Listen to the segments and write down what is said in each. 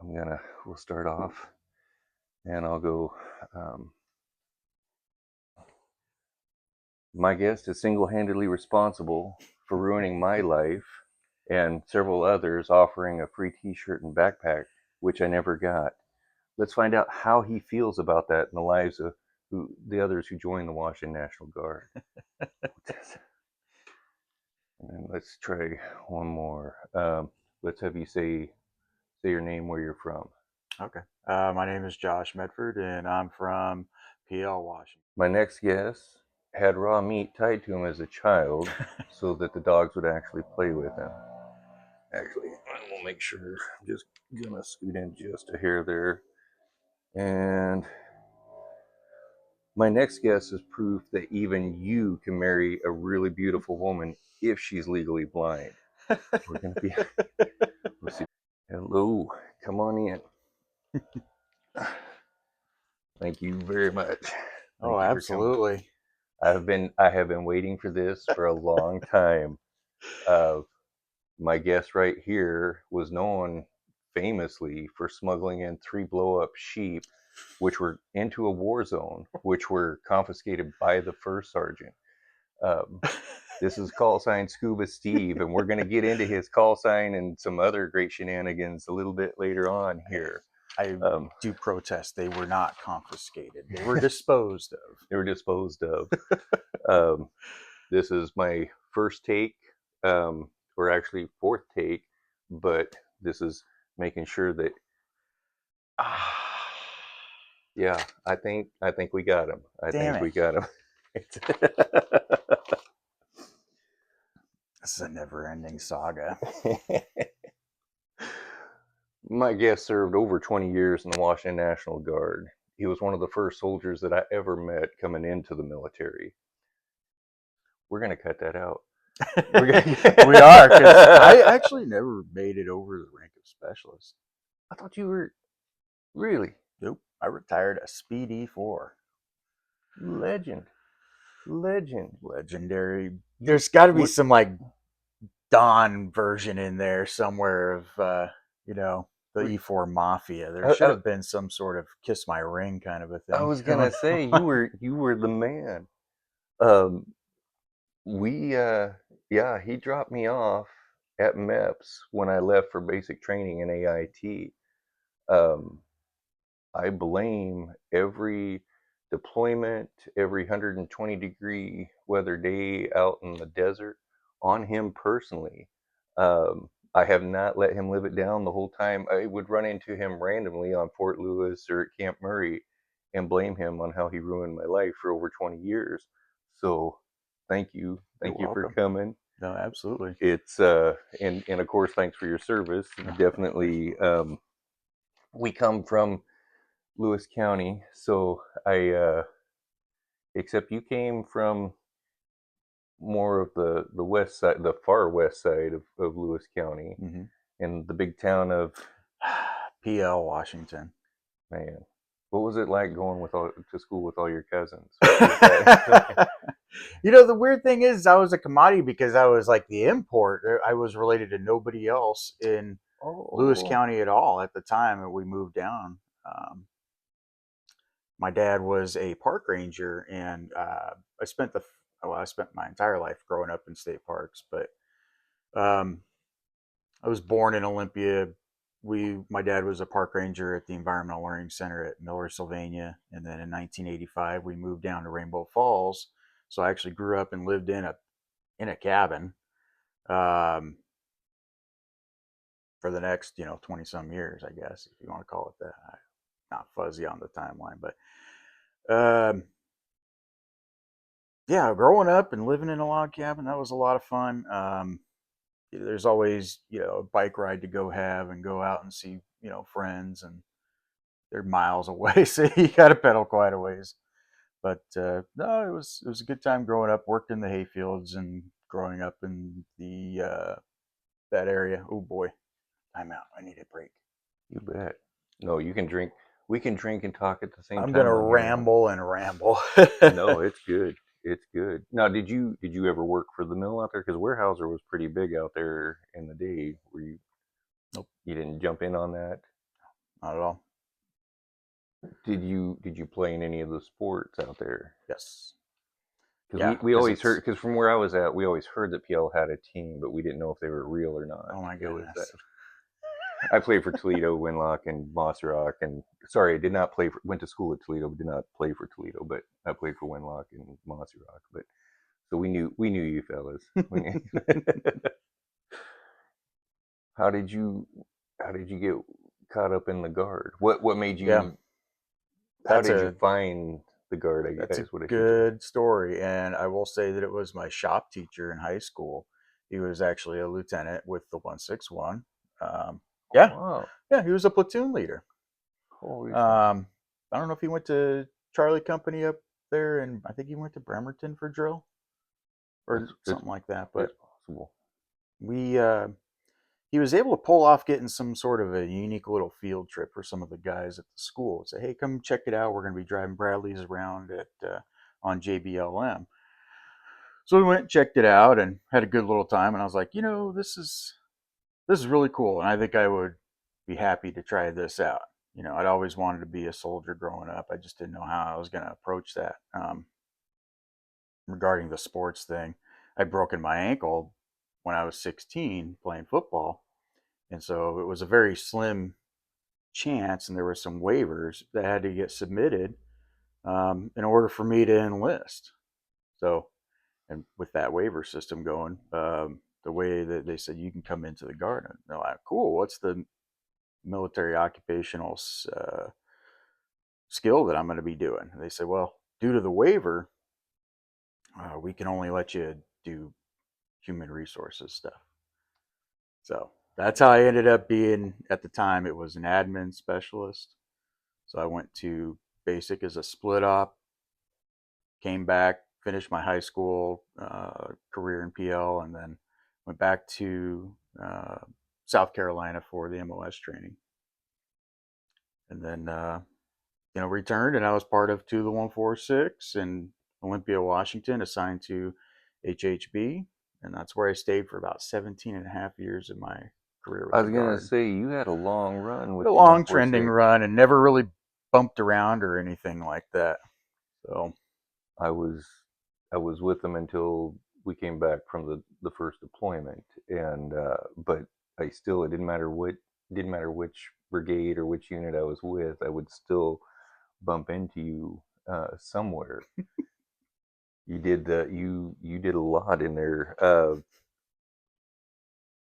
we'll start off and I'll go. Um, my guest is single handedly responsible for ruining my life and several others, offering a free t shirt and backpack, which I never got. Let's find out how he feels about that in the lives of the others who joined the Washington National Guard. And then let's try one more. Let's have you say your name, where you're from. Okay. My name is Josh Medford, and I'm from PL, Washington. My next guest had raw meat tied to him as a child so that the dogs would actually play with him. Actually, I will make sure. I'm just gonna scoot in just a hair there. And my next guest is proof that even you can marry a really beautiful woman if she's legally blind. We're gonna be. Let's see. Hello, come on in. Thank you very much. Thank Oh, you for coming. absolutely. I have been waiting for this for a long time. Uh, my guest right here was known famously for smuggling in 3 blow-up sheep, which were into a war zone, which were confiscated by the first sergeant. Um, this is call sign Scuba Steve, and we're going to get into his call sign and some other great shenanigans a little bit later on here. I do protest. They were not confiscated. They were disposed of. They were disposed of. This is my first take, or actually fourth take, but this is making sure that. Yeah, I think we got him. I Damn think it. we got him. This is a never-ending saga. My guest served over 20 years in the Washington National Guard. He was one of the first soldiers that I ever met coming into the military. We're going to cut that out. We are, because I actually never made it over the rank of specialist. I thought you were. Really? Nope. I retired a Speed E4. Legend. Legendary. There's got to be some like Don version in there somewhere of the E4 Mafia. There should have been some sort of Kiss My Ring kind of a I thing. was gonna say you were the man. Um, we yeah, he dropped me off at MEPS when I left for basic training in AIT. Um, I blame every deployment, every 120-degree weather day out in the desert on him personally. I have not let him live it down the whole time. I would run into him randomly on Fort Lewis or at Camp Murray and blame him on how he ruined my life for over 20 years. So thank you. You're Thank you for welcome. coming. No, absolutely. It's and of course thanks for your service. Definitely we come from Lewis County, so I except you came from more of the west side, the far west side of Lewis County, Mm-hmm. in the big town of PL, Washington. man. What was it like going to school with all your cousins? The weird thing is, I was a commodity because I was like the import. I was related to nobody else in Lewis County at all at the time, and we moved down. My dad was a park ranger, and I spent my entire life growing up in state parks. But I was born in Olympia. My dad was a park ranger at the Environmental Learning Center at Miller, Sylvania, and then in 1985 we moved down to Rainbow Falls. So I actually grew up and lived in a cabin um, for the next 20 some years, I guess, if you want to call it that. Not fuzzy on the timeline, but yeah, growing up and living in a log cabin, that was a lot of fun. There's always a bike ride to go have and go out and see friends, and they're miles away, so you got to pedal quite a ways. But no, it was a good time growing up. Worked in the hay fields and growing up in the that area. Oh boy, I'm out. I need a break. You bet. No, you can drink. We can drink and talk at the same I'm time. gonna ramble and ramble. No, it's good. It's good. Now, did you ever work for the mill out there? Because Weyerhaeuser was pretty big out there in the day. Were you? Nope. You didn't jump in on that. not at all. Did you play in any of the sports out there? Yes. Because Yeah, we because always heard, it's, because from where I was at, we always heard that PL had a team, but we didn't know if they were real or not. oh my It was that goodness. I played for Toledo, Winlock, and Moss Rock, and sorry, I did not play for. Went to school at Toledo, but did not play for Toledo, but I played for Winlock and Moss Rock. But so we knew you fellas. We knew. how did you how did you get caught up in the guard? What made Yeah, you? How that's did you a find the guard? I that's a guess what I should say. good story, and I will say that it was my shop teacher in high school. He was actually a lieutenant with the 161. Um, Oh yeah, wow! yeah, he was a platoon leader. Holy smokes! Um, I don't know if he went to Charlie Company up there, and I think he went to Bremerton for drill It's or it's something like that. But it's possible. we he was able to pull off getting some sort of a unique little field trip for some of the guys at the school. Say, hey, come check it out. We're going to be driving Bradleys around at on JBLM. So we went and checked it out and had a good little time. And I was like, this is really cool, and I think I would be happy to try this out. I'd always wanted to be a soldier growing up. I just didn't know how I was going to approach that. Regarding the sports thing, I'd broken my ankle when I was 16 playing football, and so it was a very slim chance, and there were some waivers that had to get submitted in order for me to enlist. So, and with that waiver system going, the way that they said you can come into the guard, and they're like, cool. What's the military occupational skill that I'm going to be doing? And they said, well, due to the waiver, we can only let you do human resources stuff. So that's how I ended up being at the time. It was an admin specialist. So I went to basic as a split op, came back, finished my high school career in PL, and then went back to South Carolina for the MOS training. And then, returned, and I was part of 2 the 146 in Olympia, Washington, assigned to HHB. And that's where I stayed for about 17 and a half years in my career with I the was gonna Guard. say you had a long run Had a with the long trending 146. run and never really bumped around or anything like that. So, I was I was with them until we came back from the first deployment, and but I still it didn't matter which brigade or which unit I was with, I would still bump into you somewhere. You did a lot in there.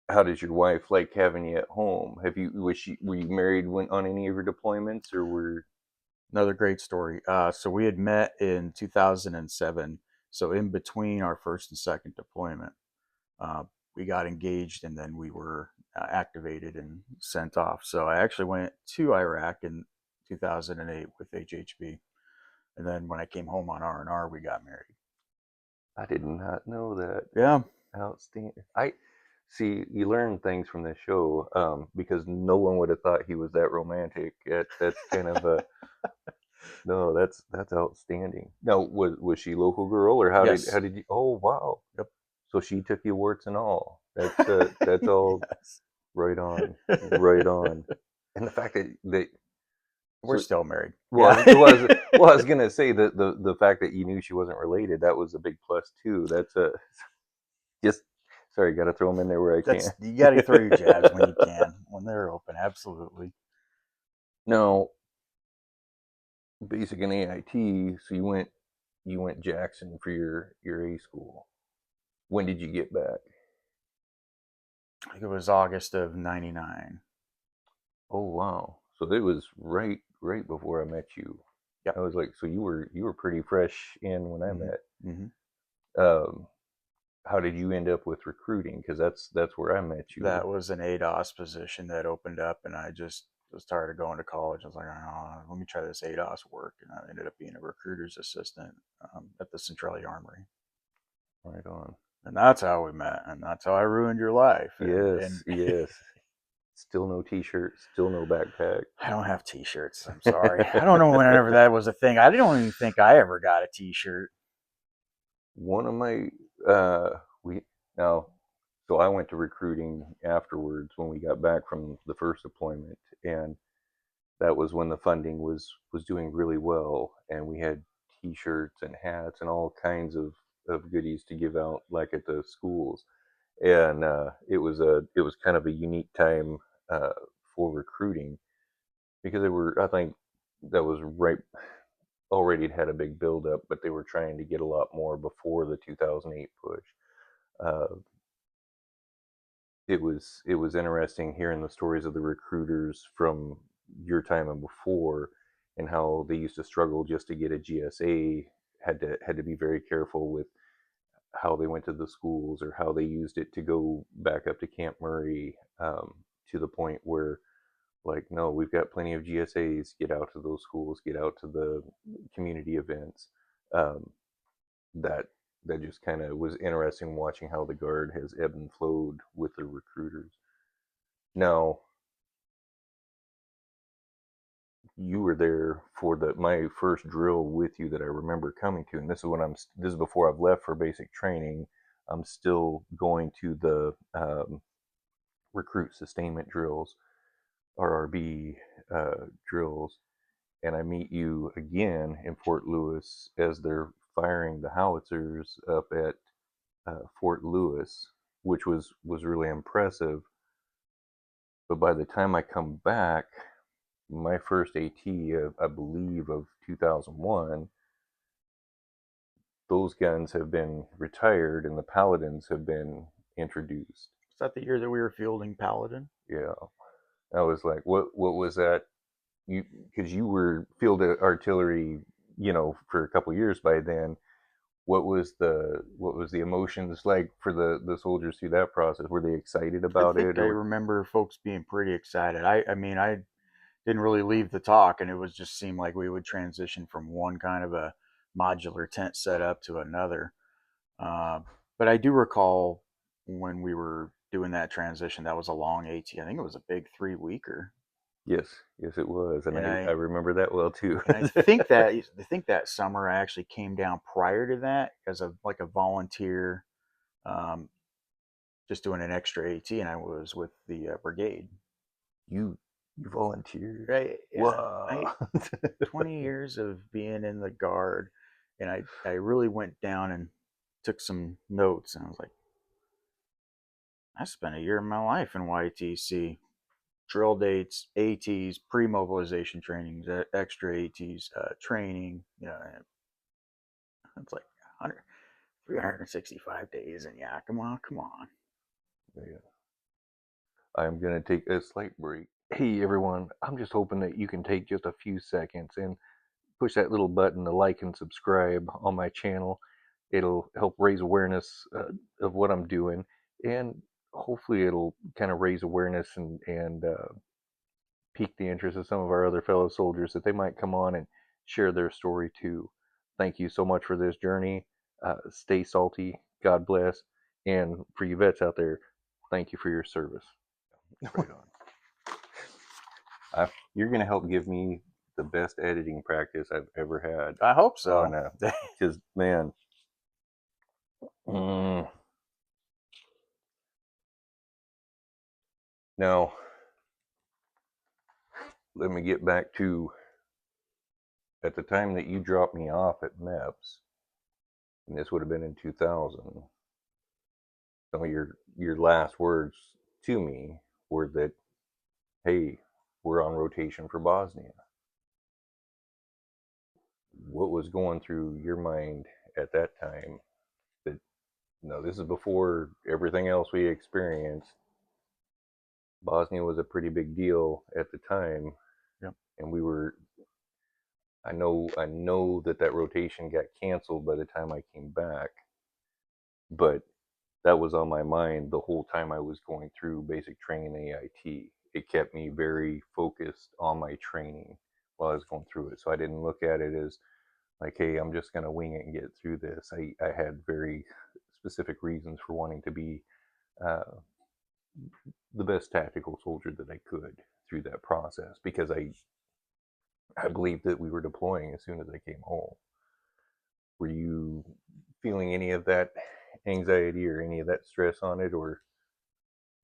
How does your wife like having you at home? Were you married when on any of your deployments, or were another great story. So we had met in 2007. So in between our first and second deployment, uh, we got engaged, and then we were activated and sent off. So I actually went to Iraq in 2008 with HHB, and then when I came home on R&R, we got married. I did not know that. Yeah, Outstanding. I see. You learn things from this show because no one would have thought he was that romantic. That's kind of a no. That's outstanding. Now, was she local girl, or how yes, did you? Oh wow. yep, So she took you warts and all. That's all yes. right on, right on. And the fact that We're so still married. well, Yeah. I was gonna say that the fact that you knew she wasn't related, that was a big plus too. That's a just sorry, got to throw them in there where I That's can. you got to throw your jabs when you can, when they're open. Absolutely. No, basic and AIT. So you went Jackson for your A school. When did you get back? I think it was August of '99. Oh wow! So it was right before I met you. I Yep. was like, so you were pretty fresh in when I Mm-hmm. met. Mm-hmm. Um, how did you end up with recruiting? Because that's where I met That you. was an ADOS position that opened up, and I just was tired of going to college. I was like, oh, let me try this ADOS work, and I ended up being a recruiter's assistant at the Centralia Armory, Right on. and that's how we met, and that's how I ruined your life. And Yes, yes. Still no T-shirt. Still no backpack. I don't have T-shirts. I'm sorry. I don't know whenever that was a thing. I don't even think I ever got a T-shirt. One of my we now so I went to recruiting afterwards when we got back from the first deployment, and that was when the funding was doing really well, and we had T-shirts and hats and all kinds of goodies to give out, like at the schools. And it was kind of a unique time uh, for recruiting because they were, I think that was right, already had a big buildup, but they were trying to get a lot more before the 2008 push. Uh, it was interesting hearing the stories of the recruiters from your time and before, and how they used to struggle just to get a GSA. Had to be very careful with how they went to the schools or how they used it to go back up to Camp Murray, to the point where, like, no, we've got plenty of GSAs. Get out to those schools. Get out to the community events. Um, that that just kind of was interesting watching how the guard has ebbed and flowed with the recruiters. Now, you were there for the my first drill with you that I remember coming to, and this is when this is before I've left for basic training. I'm still going to the recruit sustainment drills, RRB drills, and I meet you again in Fort Lewis as they're firing the howitzers up at Fort Lewis, which was really impressive. But by the time I come back, my first AT, I believe, of 2001, those guns have been retired and the Paladins have been introduced. Is that the year that we were fielding Paladin? Yeah, I was like, what was that? You because you were field artillery, for a couple years by then. What was the emotions like for the soldiers through that process? Were they excited I about think it, I or remember folks being pretty excited. I mean, I didn't really leave the talk, and it was just seemed like we would transition from one kind of a modular tent setup to another. Uh, but I do recall when we were doing that transition, that was a long AT. I think it was a big 3 weeker, yes, yes, it was, and and I remember that well too. I think that summer I actually came down prior to that as a like a volunteer, um, just doing an extra AT, and I was with the brigade. you you volunteered? Right? Yeah, I Wow. 20 years of being in the guard, and I really went down and took some notes, and I was like, I spent a year of my life in YTC. Drill dates, ATs, pre-mobilization trainings, extra ATs, training. It's like 100, 365 days, and yeah, come on, come on. Yeah. I'm going to take a slight break. Hey everyone, I'm just hoping that you can take just a few seconds and push that little button to like and subscribe on my channel. It'll help raise awareness of what I'm doing, and hopefully it'll kind of raise awareness and pique the interest of some of our other fellow soldiers that they might come on and share their story too. Thank you so much for this journey. Stay salty. God bless. And for you vets out there, thank you for your service. Right on. You're going to help give me the best editing practice I've ever had I hope so. on because man, mm, now let me get back to at the time that you dropped me off at MEPS, and this would have been in 2000. Some of your last words to me were that, hey, we're on rotation for Bosnia. What was going through your mind at that time? That, no, this is before everything else we experienced. Bosnia was a pretty big deal at the time, Yep. and we were. I know that rotation got canceled by the time I came back, but that was on my mind the whole time I was going through basic training AIT. It kept me very focused on my training while I was going through it. So I didn't look at it as like, hey, I'm just going to wing it and get through this. I had very specific reasons for wanting to be uh, the best tactical soldier that I could through that process because I believed that we were deploying as soon as I came home. Were you feeling any of that anxiety or any of that stress on it, or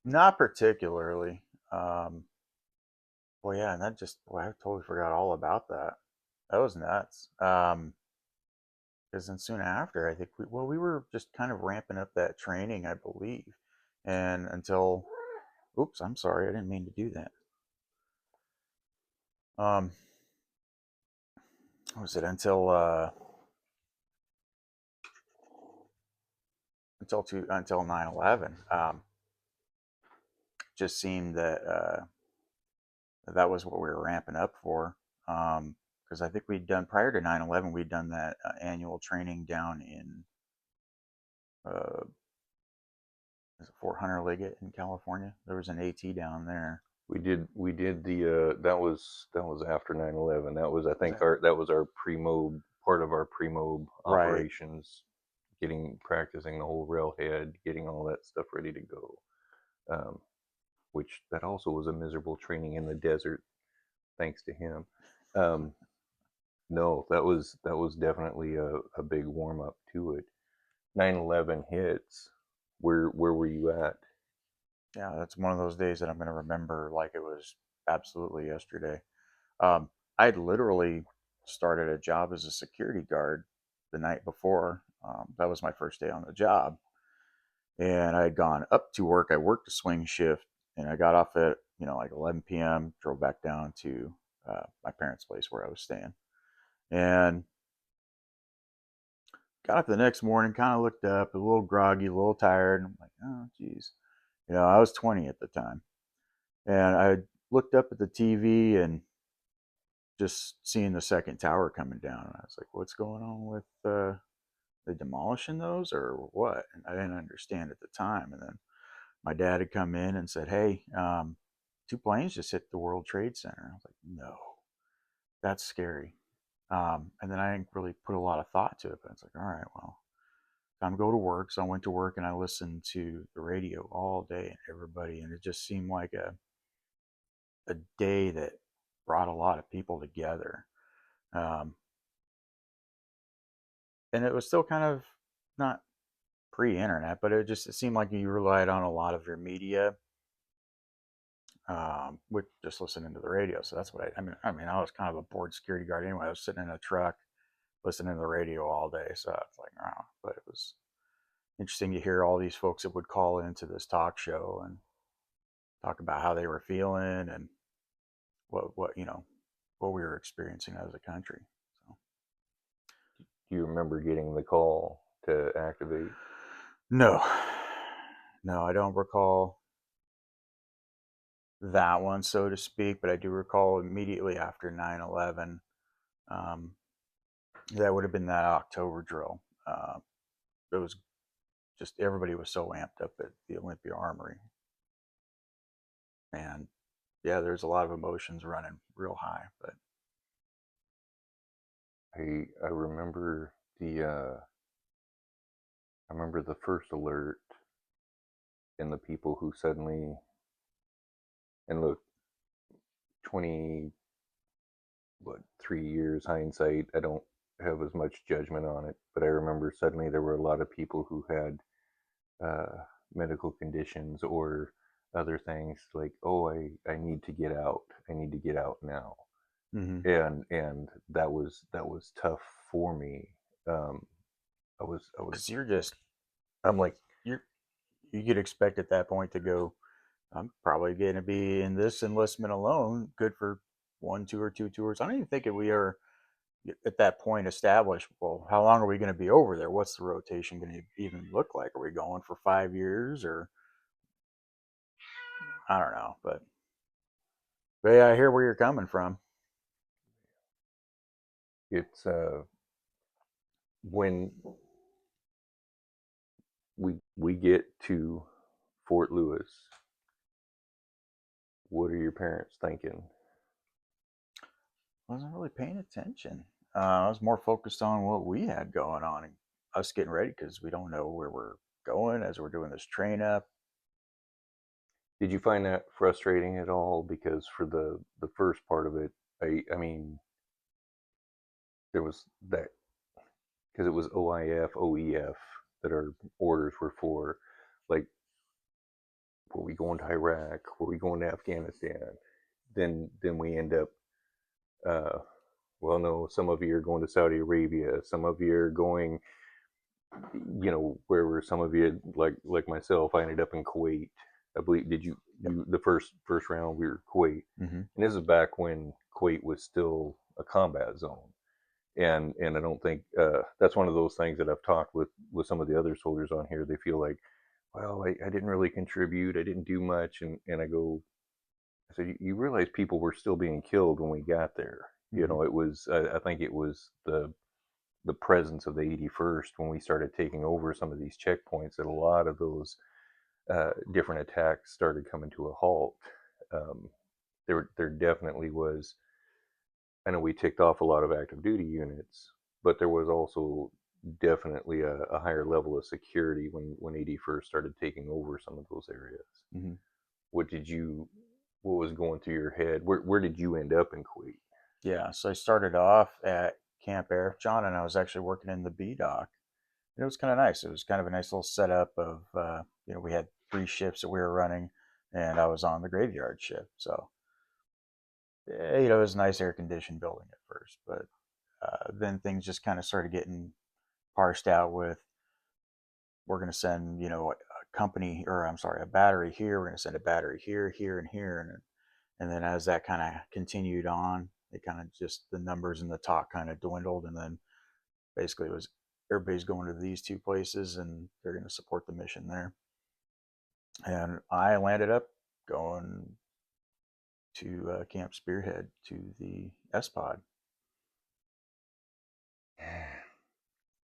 Not particularly. Um, Well, yeah, and that just, boy, I totally forgot all about that. That was nuts. Because then soon after, I think we were just kind of ramping up that training, I believe, and until, oops, I'm sorry, I didn't mean to do that. Um, what was it until 9/11? Just seemed that that was what we were ramping up for. Because I think we'd done prior to 9/11, we'd done that annual training down in uh, is it Fort Hunter Liggett in California. There was an AT down there. We did the that was after 9/11. That was, I Was think, that our pre-mob, part of our pre-mob right? operations, getting practicing the whole railhead, getting all that stuff ready to go. Um, which that also was a miserable training in the desert, thanks to him. Um, no, that was definitely a big warm up to it. 9/11 hits. Where were you at? Yeah, that's one of those days that I'm going to remember like it was absolutely yesterday. Um, I'd literally started a job as a security guard the night before. That was my first day on the job, and I had gone up to work. I worked a swing shift, and I got off at like 11 p.m. Drove back down to my parents' place where I was staying, and got up the next morning. Kind of looked up, a little groggy, a little tired. And I'm like, oh, geez, I was 20 at the time, and I looked up at the TV and just seeing the second tower coming down. And I was like, what's going on with they demolishing those or what? And I didn't understand at the time. And then my dad had come in and said, hey, two planes just hit the World Trade Center. I was like, no, that's scary. And then I didn't really put a lot of thought to it. But it's like, all right, well, time to go to work. So I went to work and I listened to the radio all day and everybody. And it just seemed like a day that brought a lot of people together. Um, and it was still kind of not pre-internet, but it seemed like you relied on a lot of your media with just listening to the radio. So that's what I mean, I was kind of a bored security guard anyway. I was sitting in a truck listening to the radio all day, so it's like, oh, but it was interesting to hear all these folks that would call into this talk show and talk about how they were feeling and what we were experiencing as a country. So Do you remember getting the call to activate? no, no, I don't recall that one, so to speak, but I do recall immediately after 9/11, um, that would have been that October drill. It was just everybody was so amped up at the Olympia Armory. And yeah, there's a lot of emotions running real high, but I remember the first alert, and the people who suddenly, and look, 20, what, 3 years hindsight, I don't have as much judgment on it, but I remember suddenly there were a lot of people who had uh, medical conditions or other things, like, oh, I need to get out, I need to get out now. mm-hmm. And that was tough for me. um, I was Because you're just I'm like, you're you could expect at that point to go, I'm probably going to be in this enlistment alone, good for one, two, or two tours. I don't even think we are at that point established. Well, how long are we going to be over there? What's the rotation going to even look like? Are we going for 5 years or I don't know, but yeah, I hear where you're coming from. it's when we get to Fort Lewis, what are your parents thinking? I wasn't really paying attention. I was more focused on what we had going on and us getting ready because we don't know where we're going as we're doing this train up. Did you find that frustrating at all? Because for the first part of it, I mean, there was that, because it was OIF, OEF that our orders were for. Like, were we going to Iraq? Were we going to Afghanistan? then we end up, uh, well, no, some of you are going to Saudi Arabia, some of you are going, where were some of you, like myself? I ended up in Kuwait. I believe, did you Yep. you the first round we were Kuwait, Hmm. and this is back when Kuwait was still a combat zone. And I don't think, that's one of those things that I've talked with some of the other soldiers on here. They feel like, well, I didn't really contribute, I didn't do much, and I go, I said, you realize people were still being killed when we got there. Hmm. It was, I think it was the presence of the 81st when we started taking over some of these checkpoints that a lot of those, different attacks started coming to a halt. Um, there definitely was. I know we ticked off a lot of active duty units, but there was also definitely a higher level of security when 81st started taking over some of those areas. Hmm. What did you? What was going through your head? Where did you end up in Kuwait? Yeah, so I started off at Camp Air John, and I was actually working in the B dock. It was kind of nice. It was kind of a nice little setup of, we had 3 shifts that we were running, and I was on the graveyard shift. So, it was a nice air conditioned building at first, but then things just kind of started getting parsed out with, we're going to send, a company, or I'm sorry, a battery here. We're going to send a battery here, here, and here. And then as that kind of continued on, it kind of just, the numbers in the talk kind of dwindled. And then basically it was, everybody's going to these 2 places and they're going to support the mission there. And I landed up going to Camp Spearhead to the S Pod.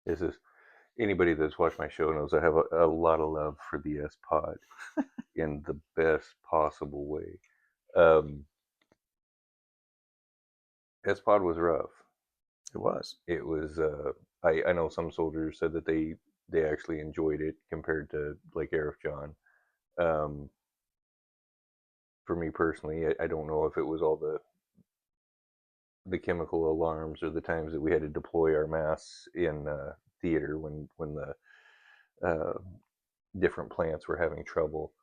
This is Anybody that's watched my show knows I have a lot of love for the S Pod in the best possible way. Um, S Pod was rough. It was. It was. I know some soldiers said that they actually enjoyed it compared to like Arif John. Um, for me personally, I don't know if it was all the chemical alarms or the times that we had to deploy our masks in, theater when the, uh, different plants were having trouble.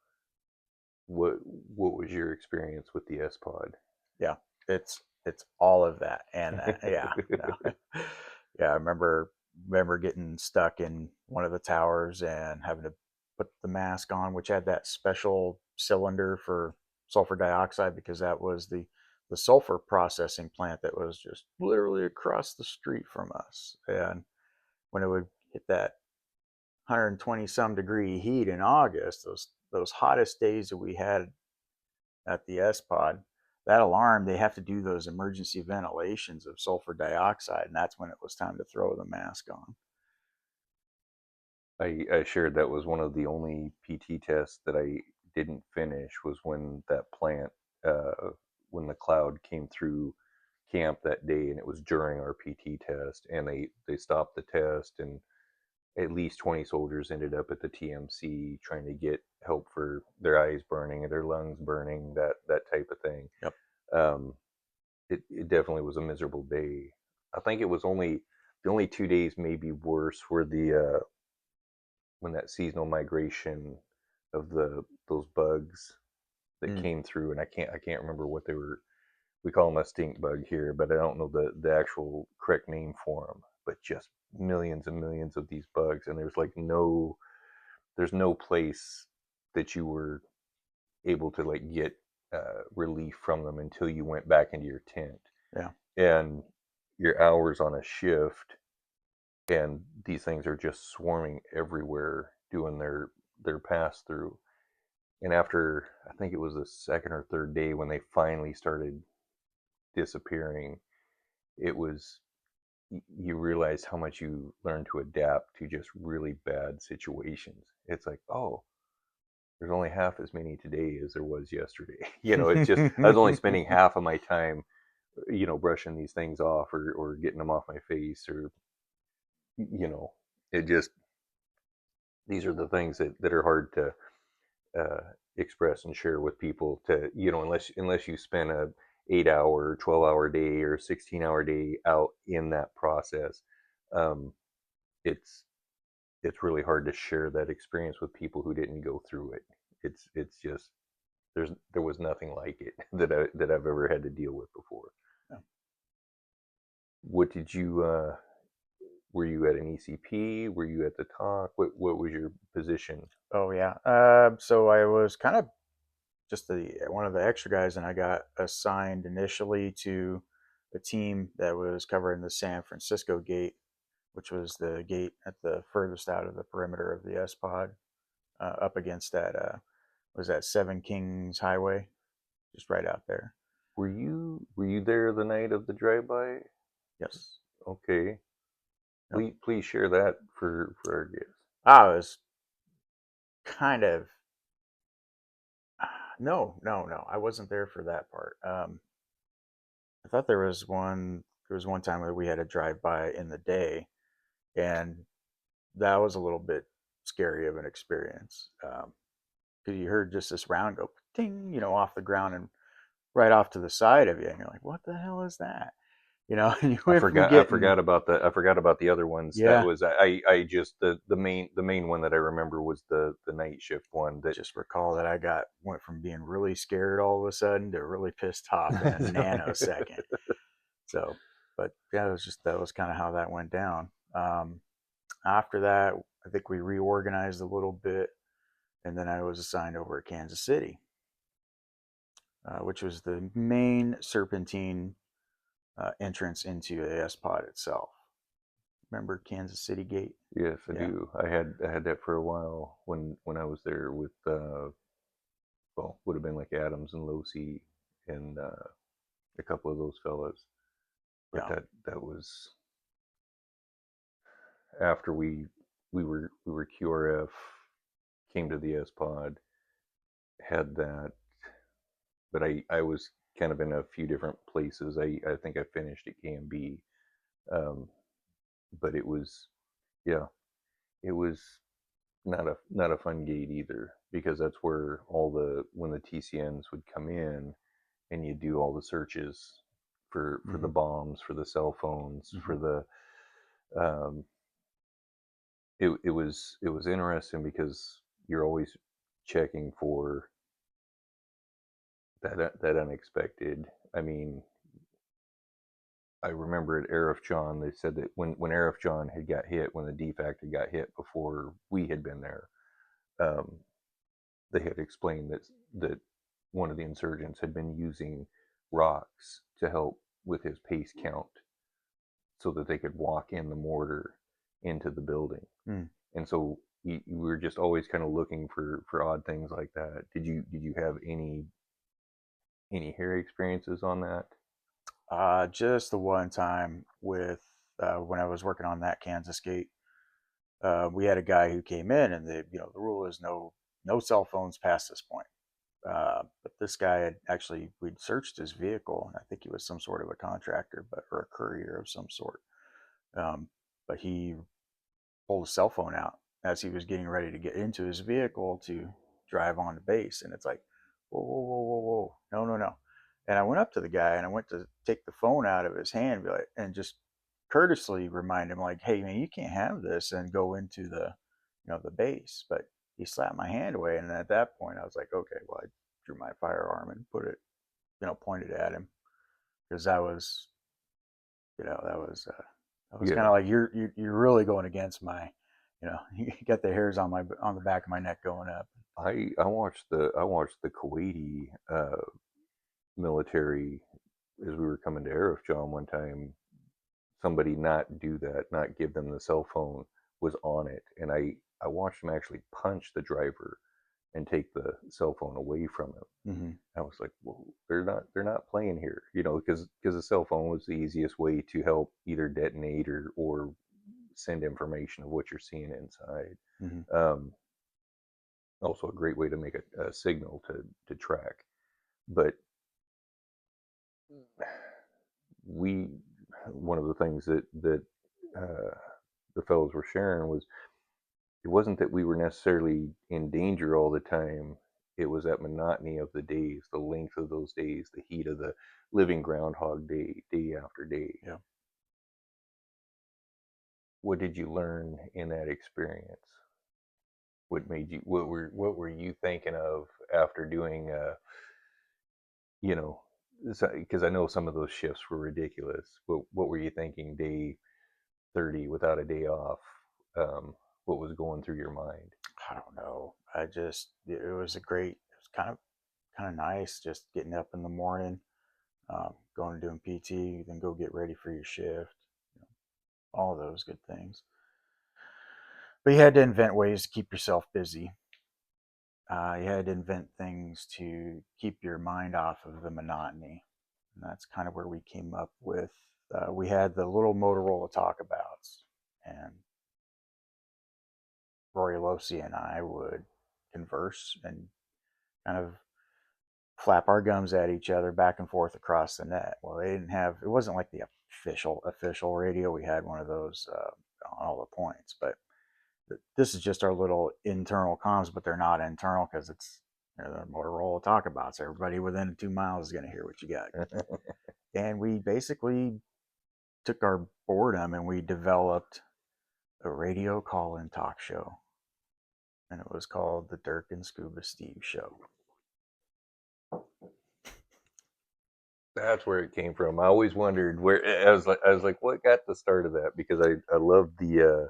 What what was your experience with the S Pod? Yeah, it's all of that and that. Yeah, no. Yeah. I remember getting stuck in one of the towers and having to put the mask on, which had that special cylinder for sulfur dioxide, because that was the sulfur processing plant that was just literally across the street from us. And when it would hit that 120 some degree heat in August, those hottest days that we had at the S pod, that alarm, they have to do those emergency ventilations of sulfur dioxide, and that's when it was time to throw the mask on. I shared that was one of the only PT tests that I didn't finish was when that plant, when the cloud came through camp that day, and it was during our PT test, and they stopped the test, and at least 20 soldiers ended up at the TMC trying to get help for their eyes burning and their lungs burning, that type of thing. Yep. Um, it definitely was a miserable day. I think it was only the only 2 days maybe worse were the, when that seasonal migration of those bugs that Mm. came through, and I can't remember what they were. We call them a stink bug here, but I don't know the actual correct name for them. But just millions and millions of these bugs, and there's no place that you were able to like get, relief from them until you went back into your tent Yeah. and your hours on a shift, and these things are just swarming everywhere doing their pass through. And after, I think it was the second or third day when they finally started disappearing, it was, you realize how much you learn to adapt to just really bad situations. It's like, oh, there's only half as many today as there was yesterday. It's just I was only spending half of my time, brushing these things off, or getting them off my face, or, you know, it just, these are the things that are hard to, uh, express and share with people, to, unless you spend a 8 hour, 12-hour day or 16-hour day out in that process. um, it's it's really hard to share that experience with people who didn't go through it. It's just, there was nothing like it that I've ever had to deal with before. Yeah. What did you were you at an ECP? Were you at the talk? What was your position? Oh yeah. So I was kind of just the one of the extra guys, and I got assigned initially to a team that was covering the San Francisco gate, which was the gate at the furthest out of the perimeter of the S pod, up against that was that Seven Kings Highway, just right out there. Were you there the night of the drive-by? Yes. Okay, Yep. please share that for our guests. I was kind of no, I wasn't there for that part. I thought there was one time where we had a drive by in the day, and that was a little bit scary of an experience because you heard just this round go ding, off the ground and right off to the side of you, and you're like, "What the hell is that?" And you went from I getting forgot about the other ones. That yeah, was I just the main one that I remember was the night shift one that just recall that I went from being really scared all of a sudden to really pissed off in a nanosecond. So, but yeah, that was kind of how that went down. After that, I think we reorganized a little bit, and then I was assigned over at Kansas City, which was the main serpentine entrance into the S pod itself. Remember Kansas City Gate? Yes, I Yeah, do. I had that for a while when I was there with well, would have been like Adams and Losi and a couple of those fellas. But yeah. that was after we were QRF, came to the S pod, had that, but I was kind of in a few different places. I think I finished at KMB, um, but it was, yeah, it was not a fun gate either, because that's where all the when the TCNs would come in and you do all the searches for the Mm-hmm. bombs, for the cell phones, Mm-hmm. for the um, it was interesting because you're always checking for that unexpected. I mean, I remember at Arif John, they said that when Arif John had got hit, when the DFAC had got hit before we had been there, um, they had explained that one of the insurgents had been using rocks to help with his pace count so that they could walk in the mortar into the building. Mm. And so we were just always kind of looking for odd things like that. Did you have any hairy experiences on that? Just the one time with when I was working on that Kansas Gate, we had a guy who came in, and the rule is no cell phones past this point. But this guy had actually we'd searched his vehicle, and I think he was some sort of a contractor, or a courier of some sort. Um, but he pulled his cell phone out as he was getting ready to get into his vehicle to drive on to base, and it's like, whoa, whoa, whoa, whoa, whoa, no, no, no. And I went up to the guy and I went to take the phone out of his hand, and just courteously remind him, like, hey man, you can't have this and go into the base. But he slapped my hand away, and at that point I was like, okay, well, I drew my firearm and put it, pointed at him, because that was kind Yeah, of like you're really going against my, you got the hairs on the back of my neck going up. I watched the Kuwaiti military as we were coming to Arif John one time. Somebody not do that, not give them the cell phone, was on it, and I watched him actually punch the driver and take the cell phone away from him. Mm-hmm. I was like, well, they're not playing here, because the cell phone was the easiest way to help either detonate or send information of what you're seeing inside. Mm-hmm. Um, Also, a great way to make a signal to track. But we, one of the things that uh, the fellows were sharing was it wasn't that we were necessarily in danger all the time. It was that monotony of the days, the length of those days, the heat of the living groundhog day, day after day. Yeah. What did you learn in that experience? What made you? What were you thinking of after doing, you know, because I know some of those shifts were ridiculous. What were you thinking? Day 30 without a day off. Um, what was going through your mind? I don't know. It was a great, it was kind of nice just getting up in the morning, going and doing PT, then go get ready for your shift, you know, all of those good things. But you had to invent ways to keep yourself busy. You had to invent things to keep your mind off of the monotony. And that's kind of where we came up with. We had the little Motorola talkabouts, and Rory Losi and I would converse and kind of flap our gums at each other back and forth across the net. Well, they didn't have, it wasn't like the official radio. We had one of those on all the points, but this is just our little internal comms, but they're not internal because it's, you know, the Motorola talkabouts. Everybody within 2 miles is going to hear what you got. And we basically took our boredom and we developed a radio call-in talk show, and it was called the Dirk and Scuba Steve Show. That's where it came from. I always wondered where. I was like, what got the start of that? Because I love the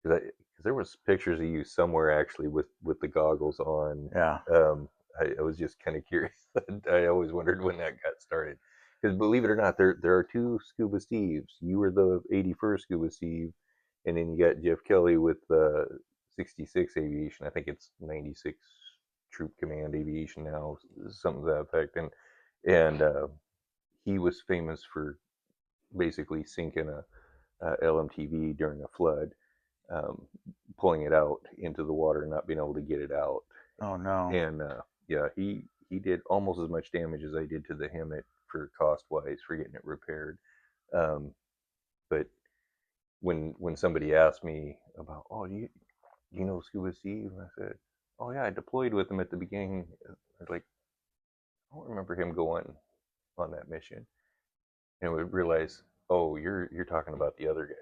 because there was pictures of you somewhere actually with the goggles on. Yeah. I was just kind of curious. I always wondered when that got started. Because believe it or not, there are two Scuba Steves. You were the 81st Scuba Steve, and then you got Jeff Kelly with 66 Aviation. I think it's 96 Troop Command Aviation now, something to that effect. And he was famous for basically sinking a LMTV during a flood, um, pulling it out into the water and not being able to get it out. Oh no. And yeah, he did almost as much damage as I did to the Hemet for cost wise for getting it repaired. Um, but when somebody asked me about, oh, do you know Scuba Steve? And I said, oh yeah, I deployed with him at the beginning. I was like, I don't remember him going on that mission. And we realize, oh, you're talking about the other guy.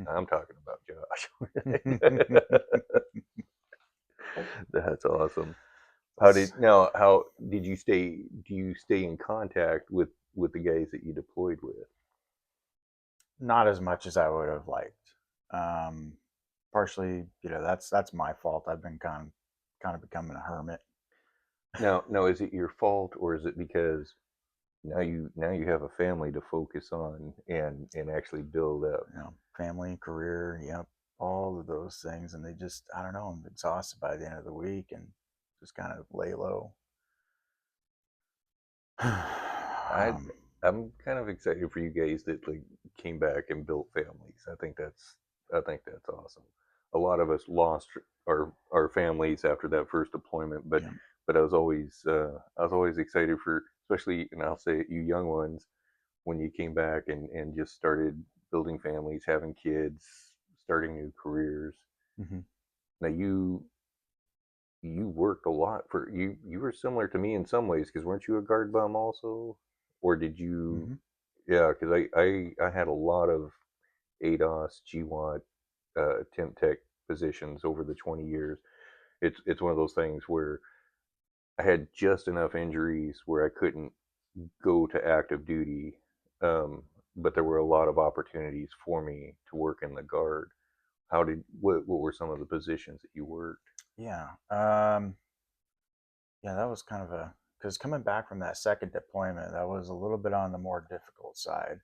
I'm talking about Josh. That's awesome. How did you stay? Do you stay in contact with the guys that you deployed with? Not as much as I would have liked. Um, Partially, you know, that's my fault. I've been kind of becoming a hermit. Now, is it your fault or is it because now you have a family to focus on and actually build up? You know, family, career, yep, all of those things, and they just, I don't know, I'm exhausted by the end of the week and just kind of lay low. I I'm kind of excited for you guys that like came back and built families. I think that's awesome. A lot of us lost our families after that first deployment, but Yeah. but I was always excited for, especially, and I'll say you young ones, when you came back and just started building families, having kids, starting new careers. Hmm. Now you worked a lot for you. You were similar to me in some ways because weren't you a guard bum also, or did you? Hmm. Yeah, because I had a lot of ADOS, GWAT, temp tech positions over the 20 years. It's one of those things where I had just enough injuries where I couldn't go to active duty, um, but there were a lot of opportunities for me to work in the guard. What were some of the positions that you worked? Yeah. Yeah, that was kind of a, because coming back from that second deployment, that was a little bit on the more difficult side.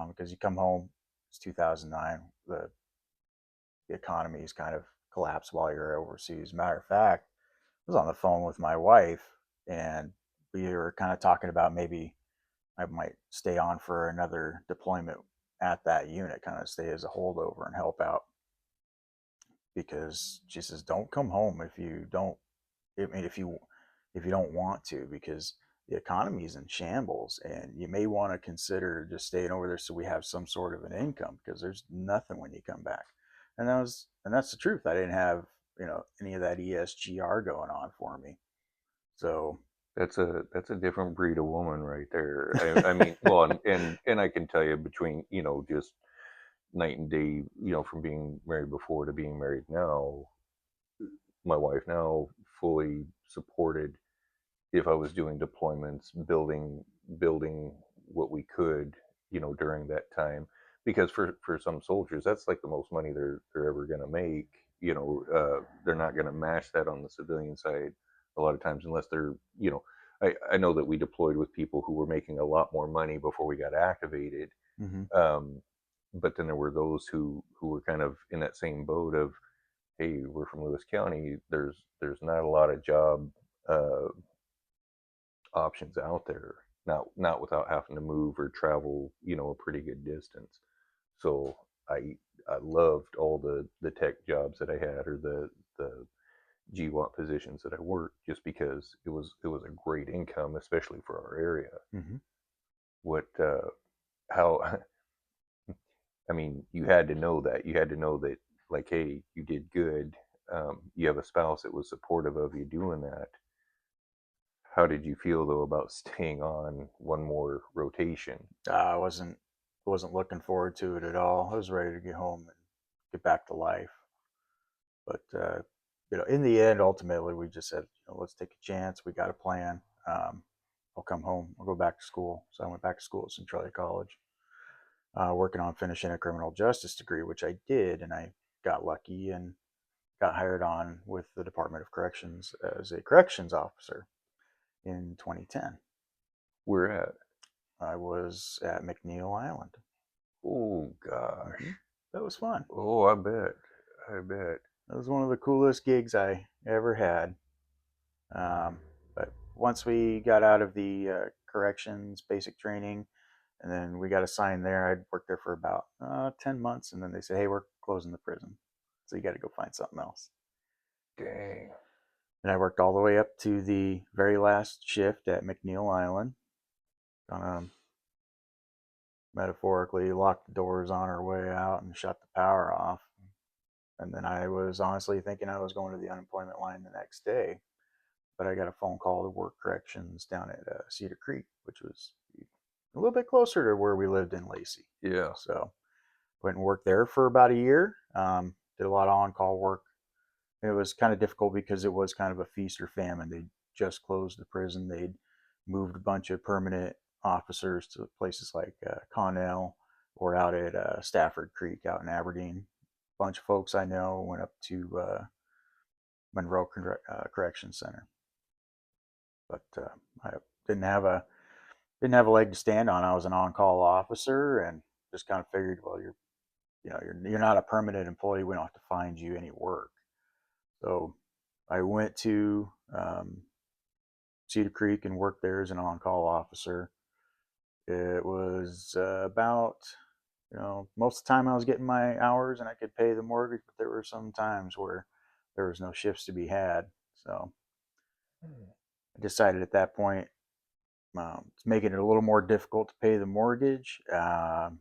Because you come home, it's 2009, the economy's kind of collapsed while you're overseas. Matter of fact, I was on the phone with my wife, and we were kind of talking about maybe I might stay on for another deployment at that unit, kind of stay as a holdover and help out. Because she says, don't come home if you don't. I mean, if you don't want to, because the economy is in shambles, and you may want to consider just staying over there so we have some sort of an income, because there's nothing when you come back. And that's the truth. I didn't have, you know, any of that ESGR going on for me. So That's a different breed of woman right there. I mean, well, and I can tell you between just night and day, from being married before to being married now, my wife now fully supported if I was doing deployments, building what we could, during that time. Because for some soldiers, that's like the most money they're ever going to make. They're not going to match that on the civilian side a lot of times unless they're, I know that we deployed with people who were making a lot more money before we got activated. Mm-hmm. Um, but then there were those who were kind of in that same boat of, hey, we're from Lewis County. There's not a lot of job uh, options out there. Not without having to move or travel, a pretty good distance. So I loved all the tech jobs that I had, or the GWAT positions that I worked, just because it was a great income, especially for our area. Mm-hmm. What how I mean, you had to know that. You had to know that, like, hey, you did good. You have a spouse that was supportive of you doing that. How did you feel though about staying on one more rotation? I wasn't looking forward to it at all. I was ready to get home and get back to life. But in the end, ultimately, we just said, let's take a chance. We got a plan. I'll come home. I'll go back to school. So I went back to school at Centralia College, working on finishing a criminal justice degree, which I did, and I got lucky and got hired on with the Department of Corrections as a corrections officer in 2010. We're at. I was at McNeil Island. Oh gosh. Mm-hmm. That was fun. Oh, I bet. I bet. That was one of the coolest gigs I ever had. But once we got out of the corrections basic training, and then we got assigned there, I'd worked there for about 10 months, and then they said, hey, we're closing the prison. So you got to go find something else. Dang. And I worked all the way up to the very last shift at McNeil Island. Kind of metaphorically locked the doors on our way out and shut the power off. And then I was honestly thinking I was going to the unemployment line the next day, but I got a phone call to work corrections down at Cedar Creek, which was a little bit closer to where we lived in Lacey. Yeah. So went and worked there for about a year. Did a lot of on-call work. It was kind of difficult because it was kind of a feast or famine. They just closed the prison. They'd moved a bunch of permanent officers to places like Connell or out at Stafford Creek out in Aberdeen. A bunch of folks I know went up to Monroe Correction Center, but I didn't have a didn't have a leg to stand on. I was an on-call officer, and just kind of figured, well, you're not a permanent employee. We don't have to find you any work. So I went to Cedar Creek and worked there as an on-call officer. It was about most of the time I was getting my hours and I could pay the mortgage, but there were some times where there was no shifts to be had. So I decided at that point it's making it a little more difficult to pay the mortgage. And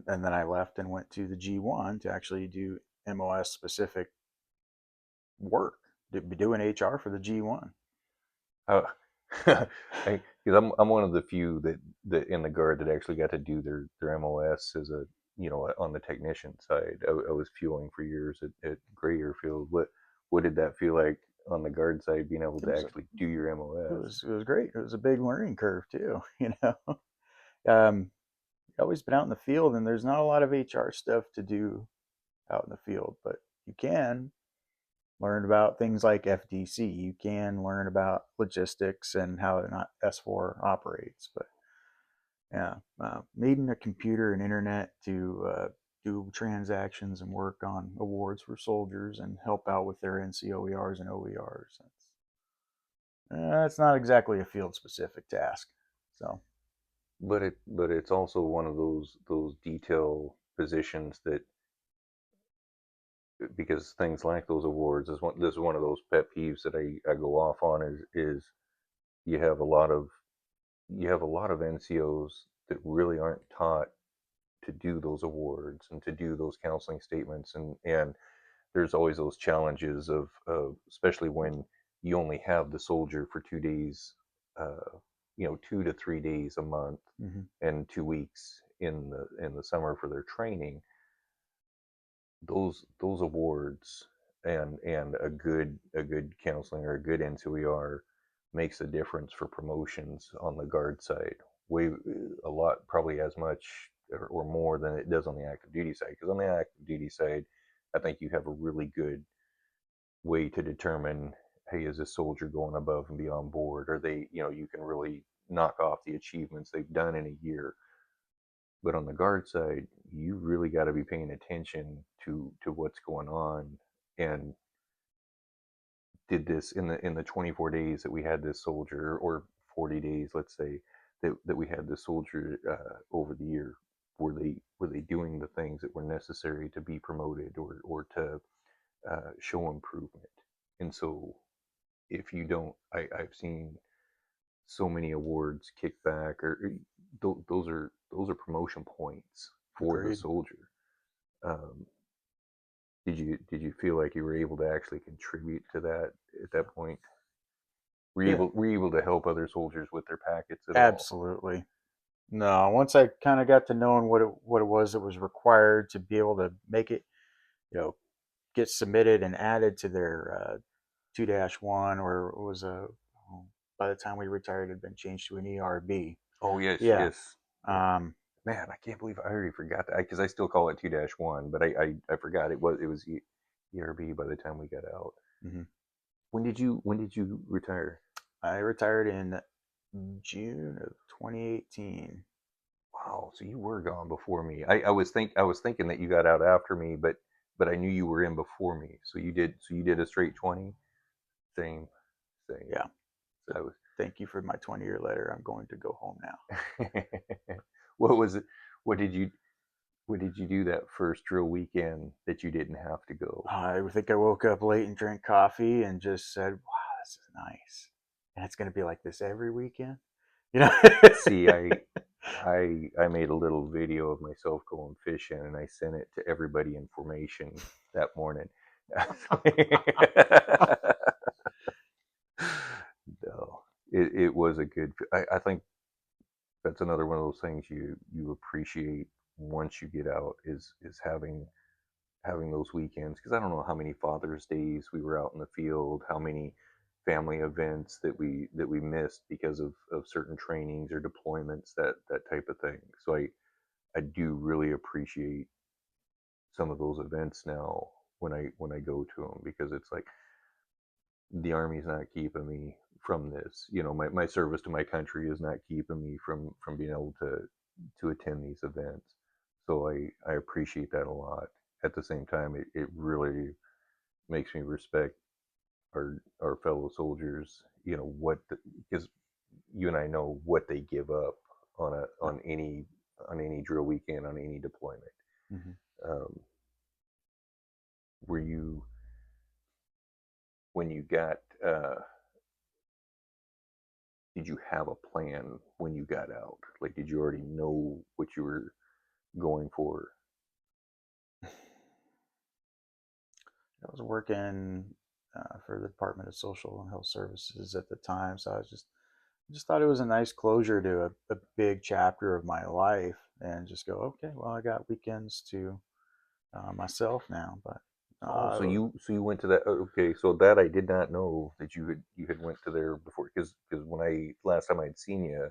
then I left and went to the G1 to actually do MOS specific work, to be doing HR for the G1. Because I'm one of the few that in the guard that actually got to do their MOS as a, on the technician side. I was fueling for years at Gray Airfield. What did that feel like on the guard side, being able to actually do your MOS? It was great. It was a big learning curve too. Um, I've always been out in the field, and there's not a lot of HR stuff to do out in the field, but you can learn about things like FDC. You can learn about logistics and how not S4 operates. But yeah, needing a computer and internet to do transactions and work on awards for soldiers and help out with their NCOERs and OERs. That's not exactly a field specific task. So But it's also one of those detail positions that, because things like those awards is this is one of those pet peeves that I go off on, is you have a lot of NCOs that really aren't taught to do those awards and to do those counseling statements, and there's always those challenges of especially when you only have the soldier for 2 days, 2 to 3 days a month, mm-hmm. and 2 weeks in the summer for their training. Those awards, and a good counseling or a good NCOER makes a difference for promotions on the guard side. Way a lot, probably as much or more than it does on the active duty side. Because on the active duty side, I think you have a really good way to determine, hey, is this soldier going above and beyond board? Or they, you can really knock off the achievements they've done in a year. But on the guard side, you really got to be paying attention to what's going on. And did this in the 24 days that we had this soldier, or 40 days, let's say, that we had this soldier over the year, were they doing the things that were necessary to be promoted or to show improvement? And so if you don't, I've seen so many awards kicked back, or those are promotion points for the Agreed. soldier. um, did you feel like you were able to actually contribute to that at that point? Were you Yeah, able were you able to help other soldiers with their packets at all? absolutely. No, once I kind of got to knowing what it was that was required to be able to make it, you know, get submitted and added to their 2-1, or it was a, by the time we retired, it had been changed to an ERB. Oh yes, Yeah. yes. Um, Man, I can't believe I already forgot that, because I still call it 2-1, but I forgot it was ERB by the time we got out. mhm. When did you retire? I retired in June of 2018. Wow, so you were gone before me. I was thinking that you got out after me, but I knew you were in before me. So you did a straight 20. Same, same. Yeah. So I was. thank you for my 20-year letter. I'm going to go home now. What was it? What did you What did you do that first drill weekend that you didn't have to go? I think I woke up late and drank coffee and just said, "Wow, this is nice." And it's going to be like this every weekend, you know. See, I made a little video of myself going fishing, and I sent it to everybody in formation that morning. No, it was a good. I think that's another one of those things you appreciate once you get out, is having those weekends, because I don't know how many Father's Days we were out in the field, how many family events that we missed because of certain trainings or deployments, that type of thing. So I do really appreciate some of those events now when I go to them, because it's like the Army's not keeping me from this. My service to my country is not keeping me from being able to attend these events. So I appreciate that a lot. At the same time, it really makes me respect our fellow soldiers. Because you and I know what they give up on any drill weekend, on any deployment. Mhm. Um, were you when you got did you have a plan when you got out? Like, did you already know what you were going for? I was working for the Department of Social and Health Services at the time, so I just thought it was a nice closure to a big chapter of my life, and just go, okay, well, I got weekends to myself now. But Oh, so uh, you went to that? Okay, so that I did not know that you had went to there before, because when I last time I'd seen you,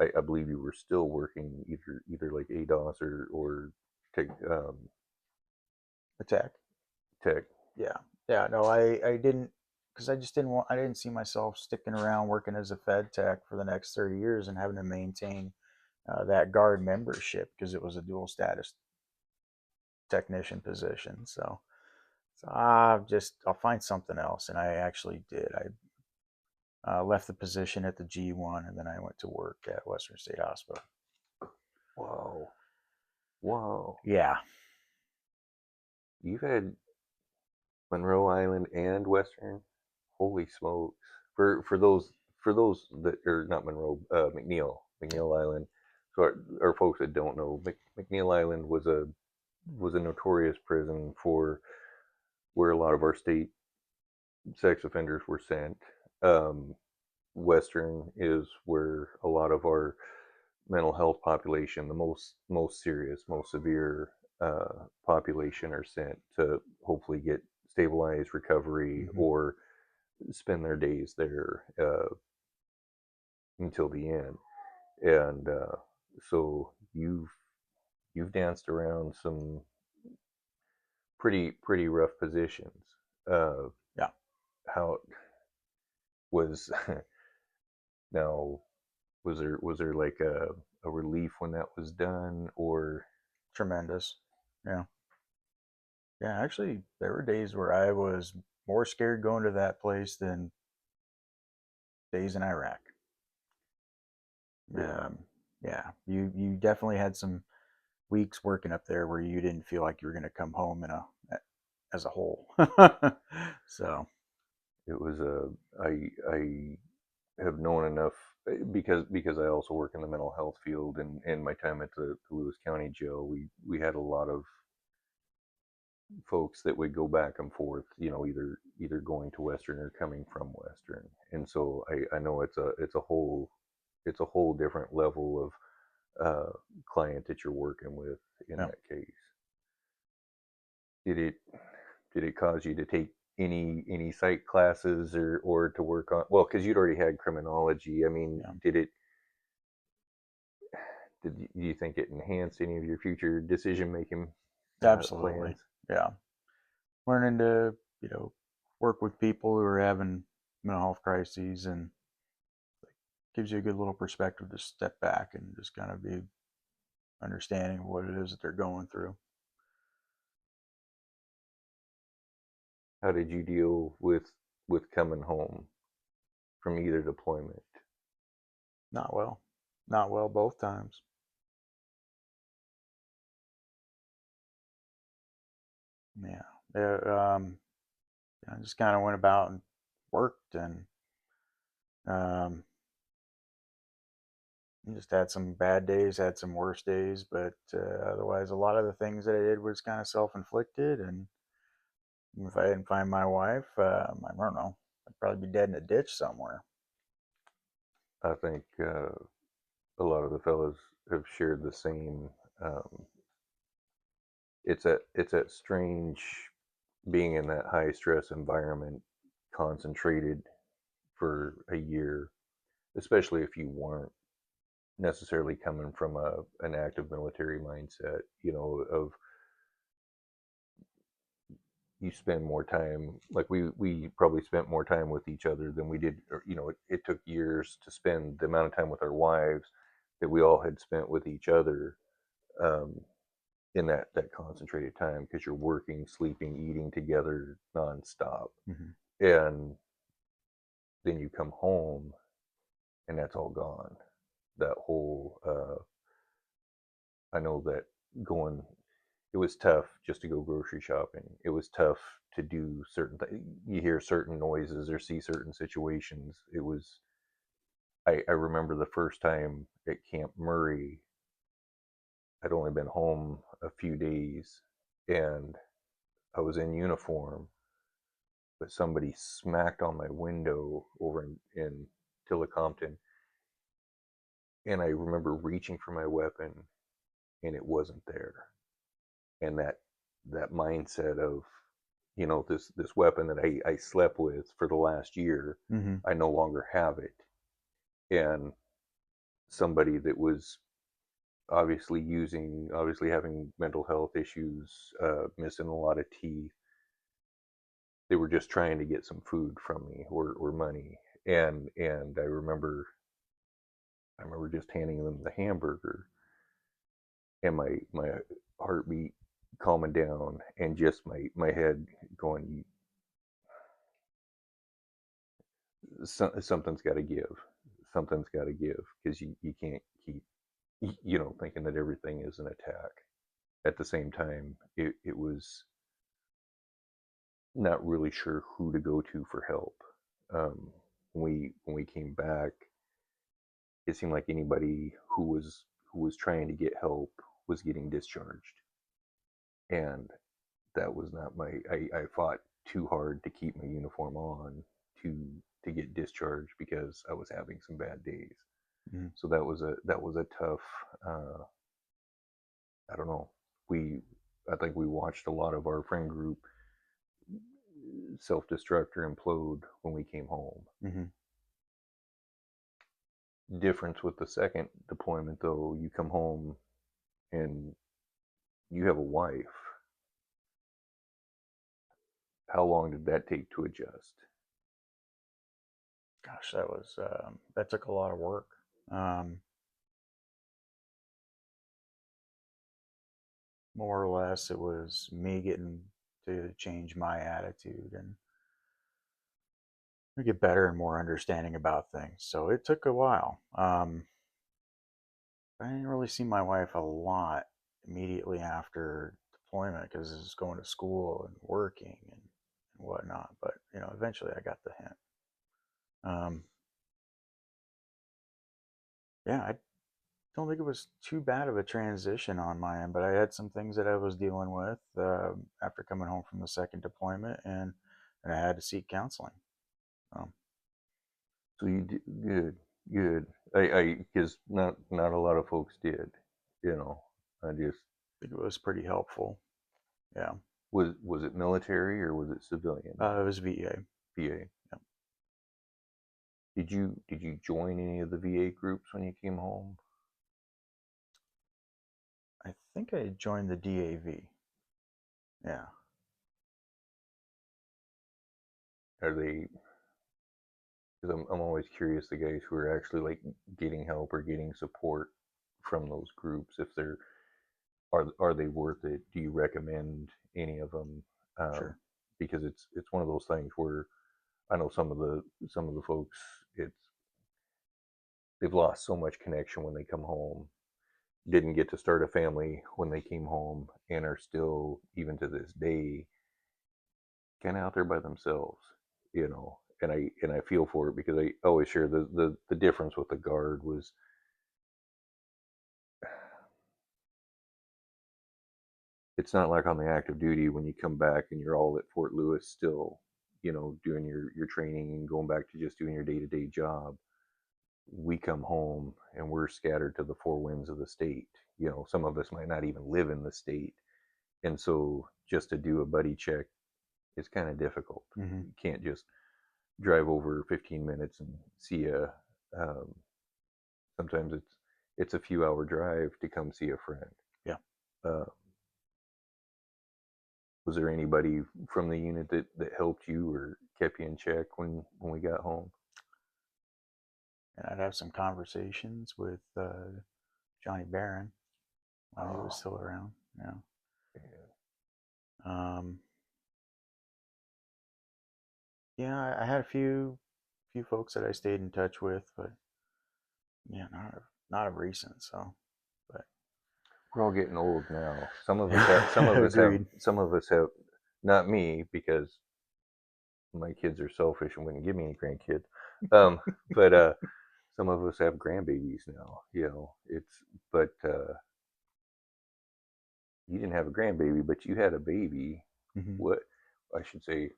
I believe you were still working either like ADOS or tech. attack. Tech. Yeah, yeah. No, I didn't, because I just didn't want. I didn't see myself sticking around working as a Fed tech for the next 30 years and having to maintain that guard membership, because it was a dual status technician position. So I'll find something else, and I actually did. I left the position at the G1, and then I went to work at Western State Hospital. Wow, wow. Yeah. You've had Monroe Island and Western. Holy smokes! For those that are not Monroe, McNeil Island. So our folks that don't know, McNeil Island was a notorious prison for where a lot of our state sex offenders were sent. Um, Western is where a lot of our mental health population, the most serious, most severe population, are sent to hopefully get stabilize recovery Hmm. or spend their days there until the end. And so you've danced around some pretty rough positions. Uh, Yeah, how was now was there like a relief when that was done, or tremendous. Yeah, yeah. Actually, there were days where I was more scared going to that place than days in Iraq. yeah, Yeah, you definitely had some weeks working up there where you didn't feel like you were going to come home in a as a whole. So it was a I have known enough because I also work in the mental health field, and in my time at the Lewis County Jail, we had a lot of folks that would go back and forth, either going to Western or coming from Western, and so I know it's a whole different level of client that you're working with in yeah, that case. Did it did it cause you to take any psych classes or to work on, well, because you'd already had criminology. I mean, yeah, did you think it enhanced any of your future decision making absolutely. plans? Yeah, learning to work with people who are having mental health crises and gives you a good little perspective to step back and just kind of be understanding of what it is that they're going through. How did you deal with coming home from either deployment? Not well, not well both times. Yeah, I just kind of went about and worked and um, just had some bad days, had some worse days, but otherwise, a lot of the things that I did was kind of self-inflicted. And if I didn't find my wife, I don't know, I'd probably be dead in a ditch somewhere. I think a lot of the fellows have shared the same. Um, it's that strange being in that high stress environment, concentrated for a year, especially if you weren't necessarily coming from an active military mindset. Of you spend more time, like we probably spent more time with each other than we did, or it took years to spend the amount of time with our wives that we all had spent with each other, um, in that concentrated time, because you're working, sleeping, eating together nonstop, Mm-hmm. and then you come home and that's all gone. That whole I know that going it was tough just to go grocery shopping. It was tough to do certain things. You hear certain noises or see certain situations. I remember the first time at Camp Murray, I'd only been home a few days, and I was in uniform, but somebody smacked on my window over in Tillicomton, and I remember reaching for my weapon, and it wasn't there. And that mindset of, this weapon that I slept with for the last year, Mm-hmm. I no longer have it. And somebody that was obviously having mental health issues, missing a lot of teeth, they were just trying to get some food from me, or money. And I remember just handing them the hamburger, and my heartbeat calming down, and just my head going, something's got to give. Something's got to give, because you can't keep, thinking that everything is an attack. At the same time, it was not really sure who to go to for help. When we came back, it seemed like anybody who was trying to get help was getting discharged, and that was not I fought too hard to keep my uniform on, to get discharged, because I was having some bad days. Mm-hmm. So that was a tough. Uh, I don't know. We I think we watched a lot of our friend group self-destruct or implode when we came home. Mm-hmm. Difference with the second deployment, though, you come home and you have a wife. How long did that take to adjust? Gosh, that took a lot of work. Um, More or less, it was me getting to change my attitude and get better and more understanding about things. So it took a while. I didn't really see my wife a lot immediately after deployment because I was going to school and working and whatnot. But eventually I got the hint. Um, yeah, I don't think it was too bad of a transition on my end, but I had some things that I was dealing with after coming home from the second deployment, and I had to seek counseling. Um, So you did good, good. I because not a lot of folks did. You know, I just I think it was pretty helpful. Yeah, was it military or was it civilian? it was VA. VA. Yeah. Did you join any of the VA groups when you came home? I think I joined the DAV. Yeah, Are they? Because I'm always curious the guys who are actually like getting help or getting support from those groups, if they're are they worth it? Do you recommend any of them? Um, sure. because it's one of those things where I know some of the folks, it's they've lost so much connection when they come home, didn't get to start a family when they came home, and are still, even to this day, kind of out there by themselves, you know. And I feel for it because I always share the difference with the guard was it's not like on the active duty when you come back and you're all at Fort Lewis still, doing your training and going back to just doing your day to day job. We come home and we're scattered to the four winds of the state. Some of us might not even live in the state. And so just to do a buddy check is kind of difficult. Hmm. You can't just drive over 15 minutes and see a, um, sometimes it's a few hour drive to come see a friend. Yeah, Uh, was there anybody from the unit that helped you or kept you in check when we got home? and I'd have some conversations with Johnny Barron while he was Oh, still around. Yeah. yeah. Um, yeah, I had a few folks that I stayed in touch with, but yeah, not of recent. So, but We're all getting old now. Some of us have, some of us have, agreed. some of us have, not me because my kids are selfish and wouldn't give me any grandkids. But some of us have grandbabies now. But you didn't have a grandbaby, but you had a baby. Hmm. What I should say,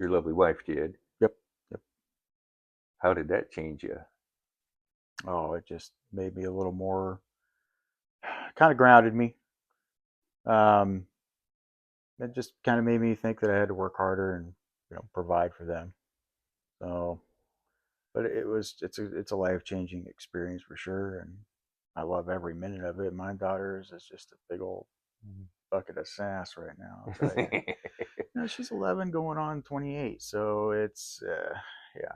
your lovely wife did. Yep. Yep. How did that change you? Oh, it just made me a little more, kind of grounded me. Um, it just kind of made me think that I had to work harder and provide for them. So, but it's a life changing experience for sure, and I love every minute of it. My daughter's is just a big old bucket of sass right now. I'll tell you. She's 11, going on 28, so it's yeah,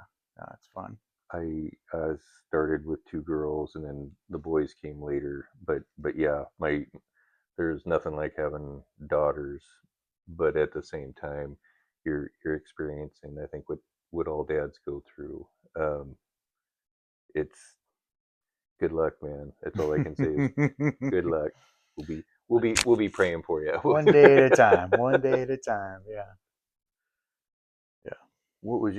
it's fun. I started with two girls, and then the boys came later. But yeah, there's nothing like having daughters. But at the same time, you're experiencing, I think, what all dads go through. It's good luck, man. That's all I can say is good luck. We'll be praying for you. One day at a time. One day at a time. Yeah, yeah, What was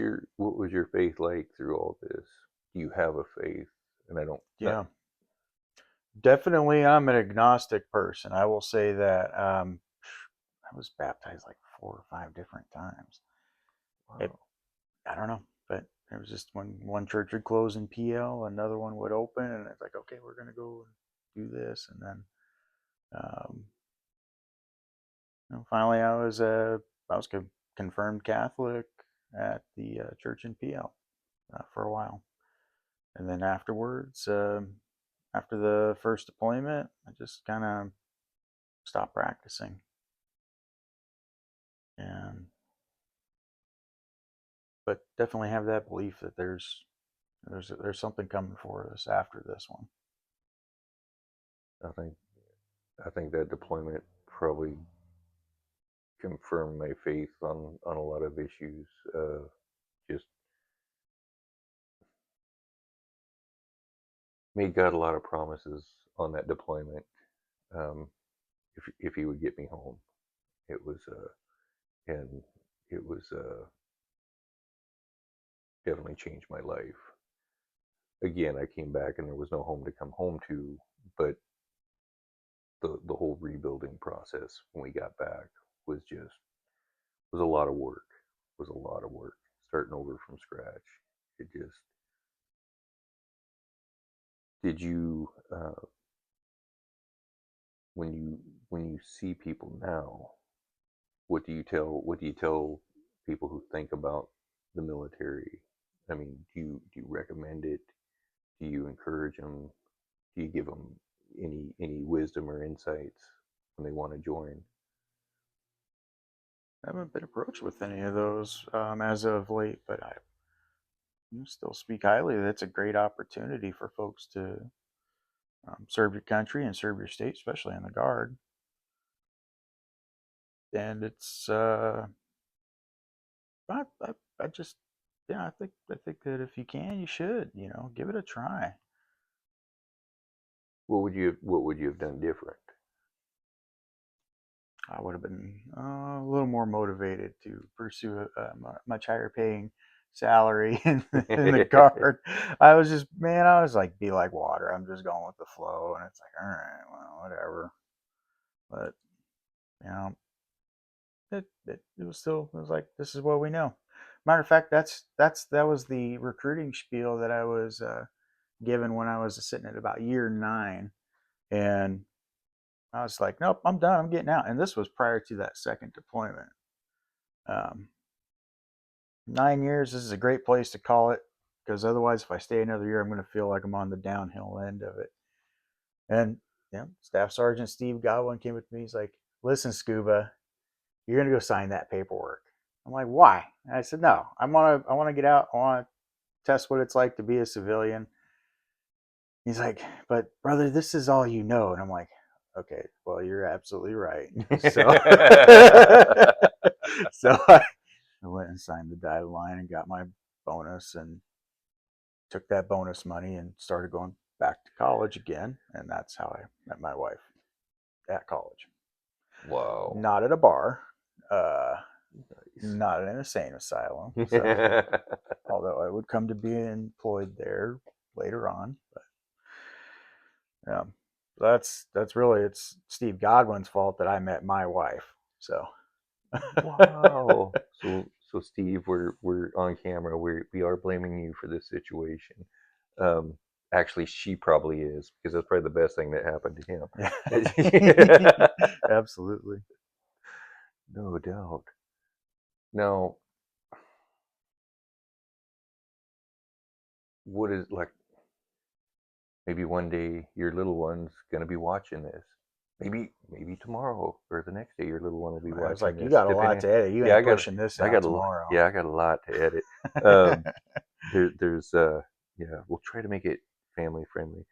your faith like through all this? Do you have a faith? And I don't not yeah. Definitely, I'm an agnostic person. I will say that. I was baptized like 4 or 5 different times. It, wow. I don't know, but it was just when one church would close in PL, another one would open, and it's like, okay, we're gonna go and do this, and then um, finally I was confirmed Catholic at the church in PL for a while. And then afterwards, after the first deployment, I just kind of stopped practicing. And but definitely have that belief that there's something coming for us after this one. I think I think that deployment probably confirmed my faith on a lot of issues. Just made God a lot of promises on that deployment. Um, if he would get me home, it was and it was definitely changed my life. Again, I came back and there was no home to come home to, but the whole rebuilding process when we got back was just was a lot of work. Was a lot of work starting over from scratch. It just did you when you see people now, what do you tell people who think about the military? I mean, do you recommend it? Do you encourage them? Do you give them any wisdom or insights when they want to join? I haven't been approached with any of those as of late, but I still speak highly. That's a great opportunity for folks to serve your country and serve your state, especially in the Guard. And it's I just yeah, I think that if you can, you should give it a try. What would you have done different? I would have been a little more motivated to pursue a much higher paying salary in the Guard. I was just, man, I was like, be like water. I'm just going with the flow. And it's like, all right, well, whatever. But, you know, it was still, it was like, this is what we know. Matter of fact, that was the recruiting spiel that I was given when I was sitting at about year 9. And I was like, nope, I'm done. I'm getting out. And this was prior to that second deployment. Um, 9 years, this is a great place to call it, because otherwise, if I stay another year, I'm going to feel like I'm on the downhill end of it. And yeah, Staff Sergeant Steve Godwin came with me. He's like, listen, Scuba, you're going to go sign that paperwork. I'm like, why? And I said, no, I want to get out. I want to test what it's like to be a civilian. He's like, but brother, this is all you know. And I'm like, okay, well, you're absolutely right. So, so I went and signed the dotted line and got my bonus and took that bonus money and started going back to college again. And that's how I met my wife at college. Wow. Not at a bar, uh, Nice. not in an insane asylum. So, although I would come to be employed there later on, but yeah, that's really it's Steve Godwin's fault that I met my wife. So, Wow. So Steve, we're on camera. We are blaming you for this situation. Um, actually, she probably is because that's probably the best thing that happened to him. absolutely. No doubt. Now, what is like? Maybe one day your little one's gonna be watching this. Maybe tomorrow or the next day your little one will be I was watching like, you this. got a lot Depending, to edit. You yeah, ain't pushing this out tomorrow. I got a lot to edit. Um, there's yeah, we'll try to make it family friendly.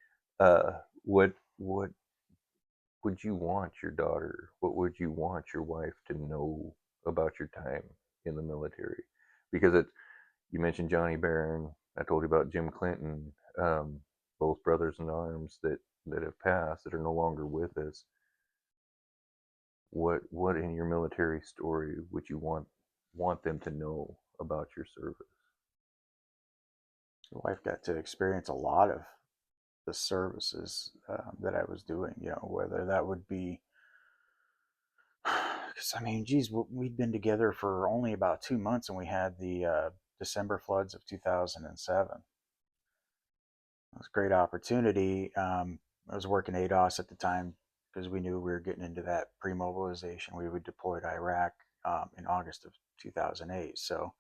What would you want your daughter? What would you want your wife to know about your time in the military? Because it's you mentioned Johnny Barron. I told you about Jim Clinton. Both brothers in arms that have passed that are no longer with us. What in your military story would you want them to know about your service? My wife got to experience a lot of the services that I was doing. Whether that would be, because I mean, geez, we'd been together for only about 2 months, and we had the December floods of 2007. It was a great opportunity. I was working ADOS at the time because we knew we were getting into that pre-mobilization. We would deploy to Iraq in August of 2008. So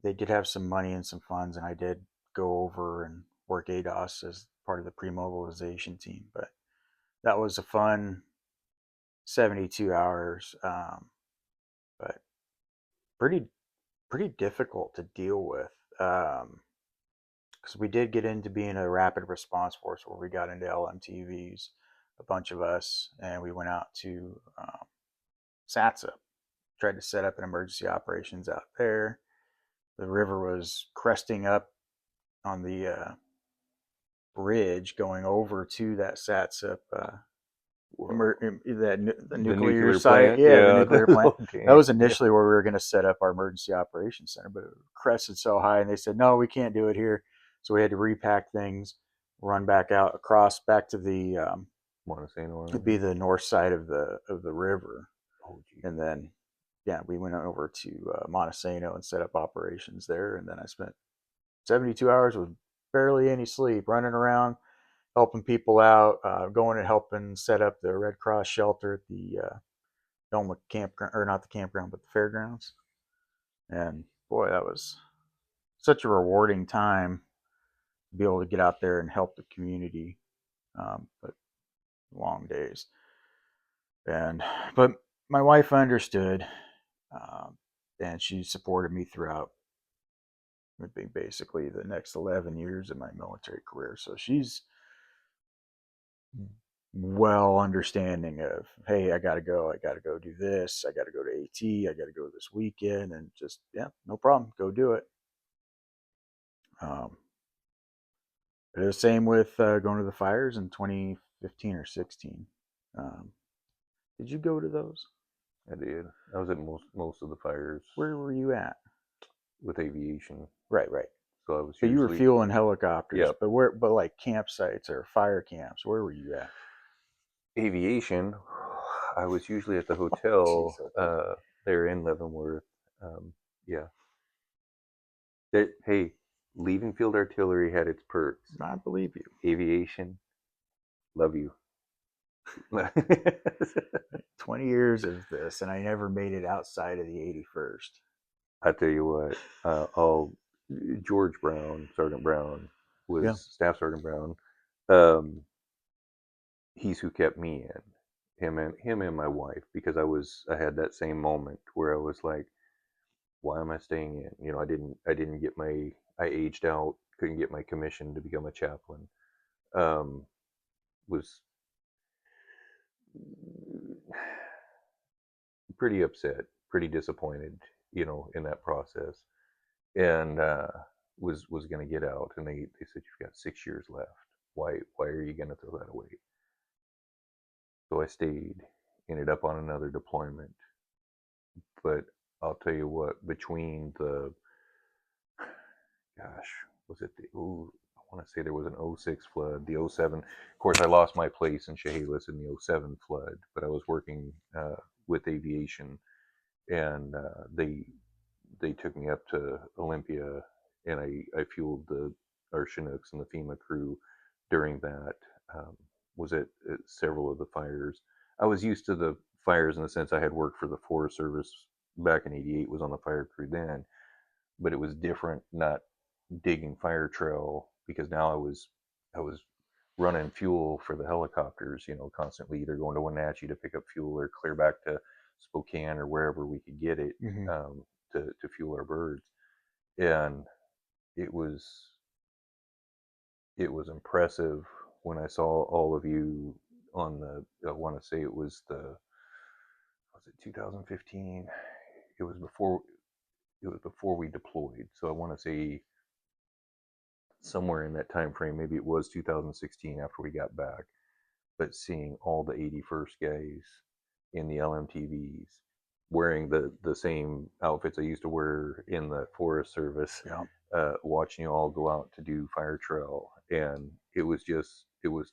they did have some money and some funds, and I did go over and work ADOS as part of the pre-mobilization team. But that was a fun 72 hours, but pretty pretty difficult to deal with. Because we did get into being a rapid response force where we got into LMTVs, a bunch of us, and we went out to SATSA, tried to set up an emergency operations out there. The river was cresting up on the bridge going over to that SATSA the The nuclear nuclear site. plant, Yeah, the yeah. nuclear plant. Oh, That dang, was yeah. initially where we were going to set up our emergency operations center, but it crested so high, and they said, no, we can't do it here. So we had to repack things, run back out across back to the Montesano it'd Island. be the north side of the river, Oh, gee. and then yeah, we went over to Montesano and set up operations there, and then I spent 72 hours with barely any sleep, running around, helping people out, going and helping set up the Red Cross shelter at the Elma campground, or not the campground, but the fairgrounds. And boy, that was such a rewarding time to be able to get out there and help the community. But long days. And but my wife understood, um, and she supported me throughout. Would be basically the next 11 years of my military career. So she's well understanding of, hey, I got to go do this, I got to go to AT, I got to go this weekend, and just yeah, no problem, go do it. Um, but it was the same with going to the fires in 2015 or 16. Um, did you go to those? I did. I was at most of the fires Where were you at? with aviation, Right, right. so I was So you were usually, fueling helicopters, yep, but where? But like campsites or fire camps, where were you at? aviation. I was usually at the Oh, jeez, hotel okay. there in Leavenworth. Yeah, that, hey, leaving field artillery had its perks. I believe you. Aviation, love you. 20 years of this, and I never made it outside of the 81st. I tell you what, George Brown, Sergeant Brown, Yeah. was Staff Sergeant Brown. Um, he's who kept me in. Him and my wife, because I had that same moment where I was like, why am I staying in? I didn't get I aged out, couldn't get my commission to become a chaplain. Um, was pretty upset, pretty disappointed, in that process, and was going to get out, and they said you've got 6 years left. Why are you going to throw that away? So I stayed, ended up on another deployment, but I'll tell you what, between the, gosh, was it the, ooh, I want to say there was an '06 flood, the '07. Of course, I lost my place in Chehalis in the '07 flood, but I was working with aviation, and they took me up to Olympia, and I fueled our Chinooks and the FEMA crew during that. Um, was at several of the fires. I was used to the fires in the sense I had worked for the Forest Service back in '88. Was on the fire crew then, but it was different not digging fire trail, because now I was running fuel for the helicopters, constantly either going to Wenatchee to pick up fuel or clear back to Spokane or wherever we could get it, Mm-hmm. to fuel our birds. And it was it was impressive when I saw all of you on the, I want to say it was was it 2015? It was before we deployed. So I want to say somewhere in that time frame, maybe it was 2016 after we got back, but seeing all the 81st guys in the LMTVs wearing the same outfits I used to wear in the Forest Service, Yeah. watching you all go out to do fire trail, and it was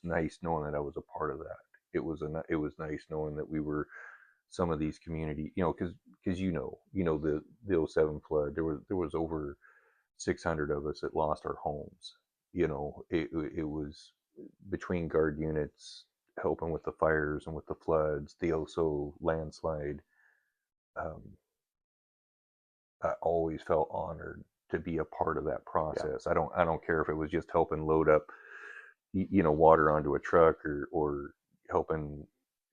nice knowing that I was a part of that. It was nice knowing that we were some of these community, because the '07 flood, there was over 600 of us that lost our homes. It was between guard units helping with the fires and with the floods, the Oso landslide. um, I always felt honored to be a part of that Yeah. process. I don't care if it was just helping load up, water onto a truck, or helping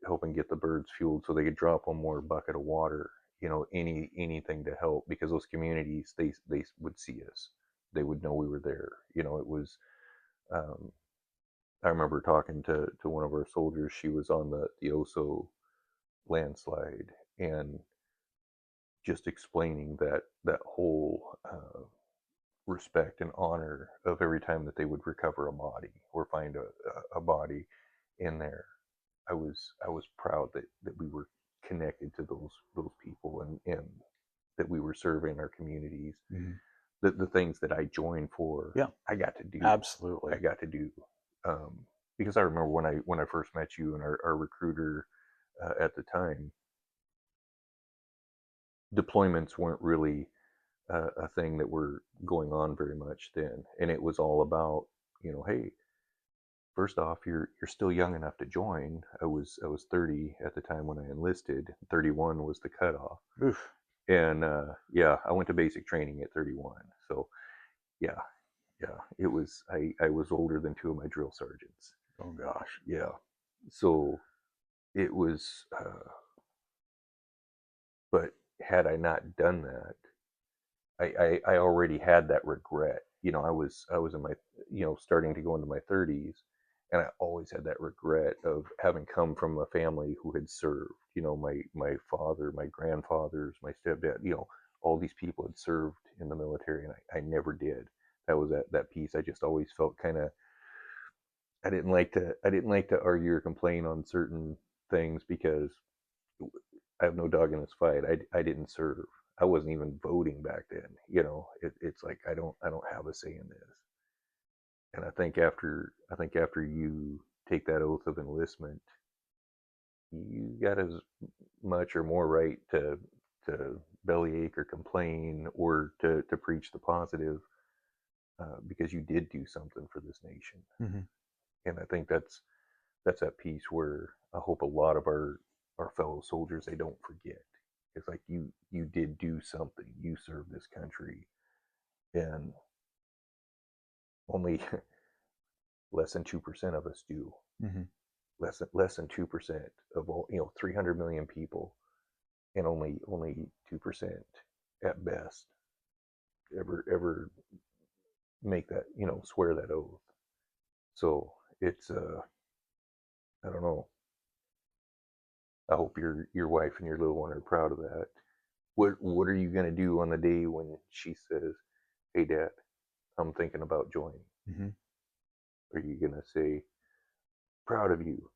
helping get the birds fueled so they could drop one more bucket of water. Anything to help, because those communities, they would see us, they would know we were there. It was. Um, I remember talking to one of our soldiers. She was on the Oso landslide, and just explaining that whole respect and honor of every time that they would recover a body or find a body in there. I was proud that we were connected to those people, and that we were serving our communities. Mm-hmm. The things that I joined for, Yeah, I got to do. I absolutely. got to do. Um, because I remember when I first met you, and our recruiter at the time, deployments weren't really a thing that were going on very much then, and it was all about, hey, first off, you're still young enough to join. I was 30 at the time when I enlisted. 31 was the cutoff, Oof. and yeah, I went to basic training at 31. So yeah, yeah, I was older than two of my drill sergeants. Oh gosh. Yeah, so it was, but had I not done that, I already had that regret. I was in my, starting to go into my 30s, and I always had that regret of having come from a family who had served. My father, my grandfathers, my stepdad. All these people had served in the military, and I never did. That was that piece. I just always felt kind of, I didn't like to argue or complain on certain things, because I have no dog in this fight. I didn't serve. I wasn't even voting back then. It's like I don't have a say in this. And I think after you take that oath of enlistment, you got as much or more right to bellyache or complain, or to preach the positive, because you did do something for this nation. Mm-hmm. And I think that's that piece where I hope a lot of our fellow soldiers, they don't forget. It's like you did do something. You served this country, and only less than 2% of us do. Mm-hmm. Less than 2% of all, 300 million people, and only 2% at best ever make that, swear that oath. So it's, I don't know. I hope your wife and your little one are proud of that. What are you gonna do on the day when she says, "Hey, Dad, I'm thinking about joining"? Mm-hmm. Are you gonna say, "Proud of you.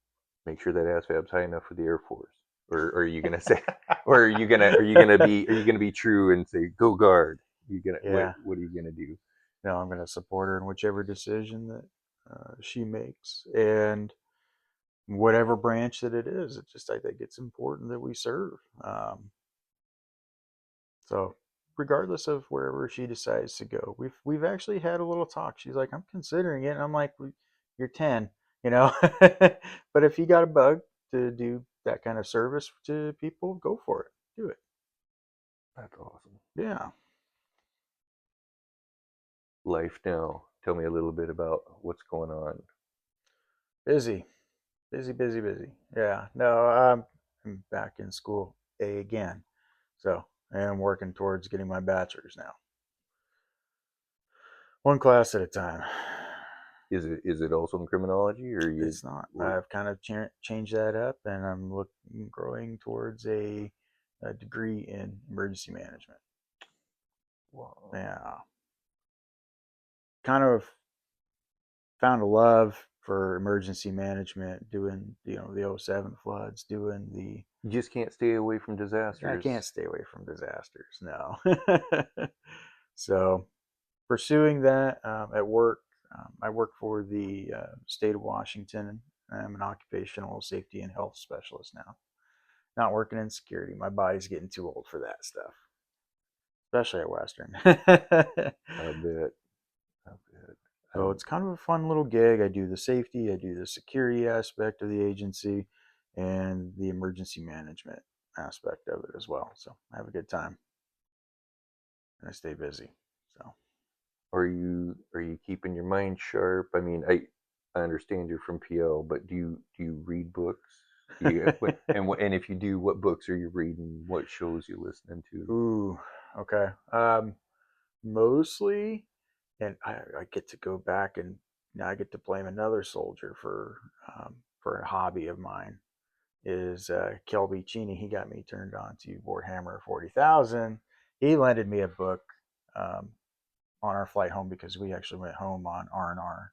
Make sure that ASVAB's high enough for the Air Force"? Or are you gonna say, or are you gonna be true and say, "Go guard"? You gonna Yeah. what are you gonna do? No, I'm going to support her in whichever decision that she makes, and whatever branch that it is. It just, I think it's important that we serve. So regardless of wherever she decides to go, we've actually had a little talk. She's like, I'm considering it, and I'm like, you're 10, you know. But if you got a bug to do that kind of service to people, go for it. Do it. That's awesome. Yeah. Life now. Tell me a little bit about what's going on. Busy, busy, busy, busy. Yeah. No, I'm back in school again. So I am working towards getting my bachelor's now. One class at a time. Is it also in criminology, or you It's not. or I've kind of changed that up, and I'm looking growing towards a degree in emergency management. wow. Yeah, kind of found a love for emergency management, doing the '07 floods, doing the. You just can't stay away from I disasters. can't stay away from disasters. No. So pursuing that at work. I work for the state of Washington. I'm an occupational safety and health specialist now. Not working in security. My body's getting too old for that stuff, especially at Western. I bet. I bet. So it's kind of a fun little gig. I do the safety, I do the security aspect of the agency, and the emergency management aspect of it as well. So I have a good time and I stay busy. So Are you keeping your mind sharp? I mean, I understand you're from PL, but do you read books? Do you and if you do, what books are you reading? What shows you listening to? ooh, okay. Mostly, and I get to go back and now I get to blame another soldier for a hobby of mine. Is Kelby Cheney. He got me turned on to Warhammer 40,000. He lended me a book um, on our flight home because we actually went home on R&R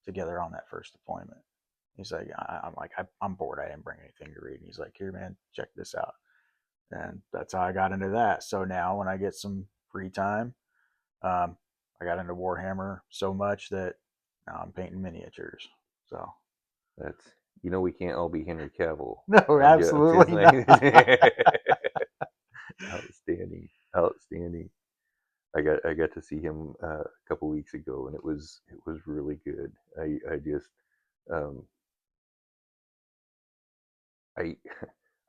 together on that first deployment. He's like, I'm like, I'm bored. I didn't bring anything to read. And he's like, here, man, check this out. And that's how I got into that. So now when I get some free time, um, I got into Warhammer so much that now I'm painting miniatures. So That's we can't all be Henry Cavill. no, I'm just absolutely like not. outstanding, outstanding. I got to see him a couple weeks ago, and it was really good. I just um, I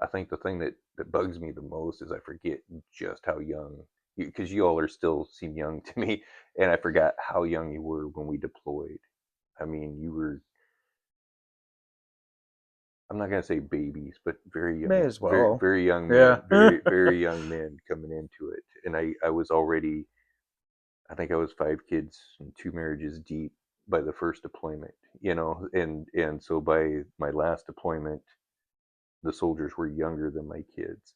I think the thing that bugs me the most is I forget just how young, because you all are still seem young to me, and I forgot how young you were when we deployed. I mean, you were, I'm not gonna say babies, but very May young, as very well. very young Yeah. men, very young men coming into it, and I was already, I think I was 5 kids and 2 marriages deep by the first deployment, and so by my last deployment, the soldiers were younger than my kids.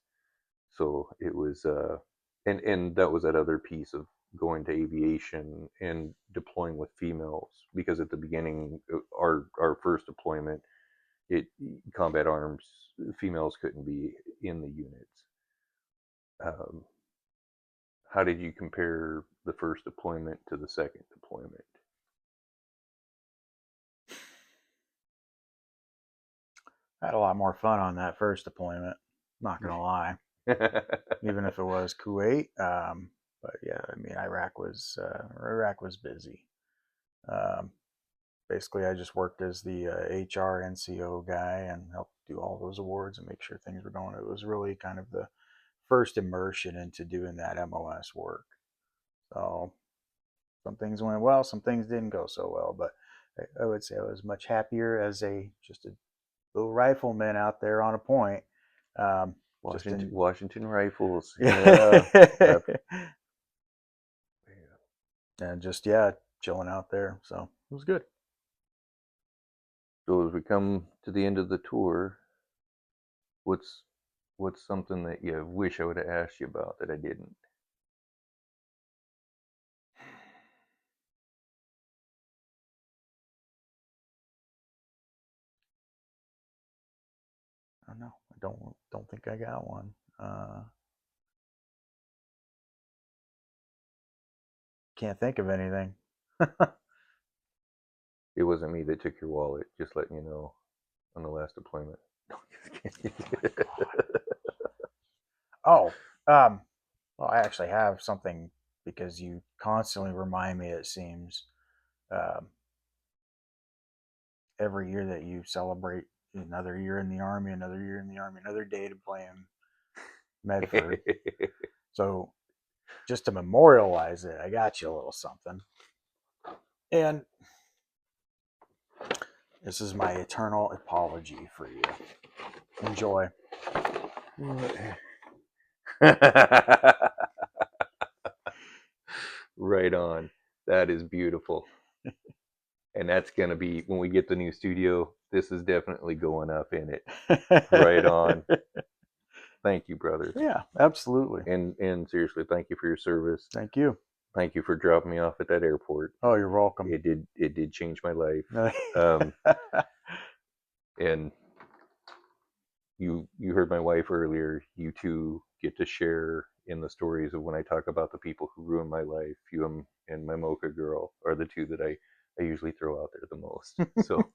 So it was, and that was that other piece of going to aviation and deploying with females, because at the beginning, our first deployment, it combat arms, females couldn't be in the units. Um, how did you compare the first deployment to the second deployment? I had a lot more fun on that first deployment. Not gonna lie, even if it was Kuwait. But yeah, I mean, Iraq was busy. Um, Basically, I just worked as the HR NCO guy and helped do all those awards and make sure things were going. It was really kind of the first immersion into doing that MOS work. So some things went well, some things didn't go so well, but I would say I was much happier as a just a little rifleman out there on a point. Just Washington, in Washington Rifles. Yeah. yeah, That, yeah. and just yeah, chilling out there. So it was good. So as we come to the end of the tour, what's what's something that you wish I would have asked you about that I didn't? I don't know. I don't think I got one. Can't think of anything. It wasn't me that took your wallet. Just letting you know on the last deployment. No, just kidding. Oh my god. Oh, um, well, I actually have something because you constantly remind me. It seems um, every year that you celebrate another year in the army, another year in the army, another day to play in Medford. So just to memorialize it, I got you a little something. And this is my eternal apology for you. Enjoy. Right on. That is beautiful. And that's going to be, when we get the new studio, this is definitely going up in it. Right on. Thank you, brother. Yeah, absolutely. And seriously, thank you for your service. Thank you. Thank you for dropping me off at that airport. Oh, you're welcome. It did change my life. Um, and you heard my wife earlier. You two get to share in the stories of when I talk about the people who ruined my life. You and my mocha girl are the two that I usually throw out there the most. So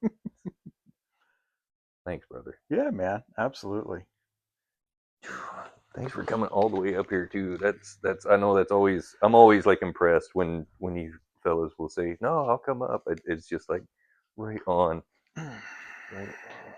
thanks, brother. Yeah, man, absolutely. Thanks for coming all the way up here too. That's I know that's always, I'm always like impressed when you fellas will say no, I'll come up. It's just like right on, right on.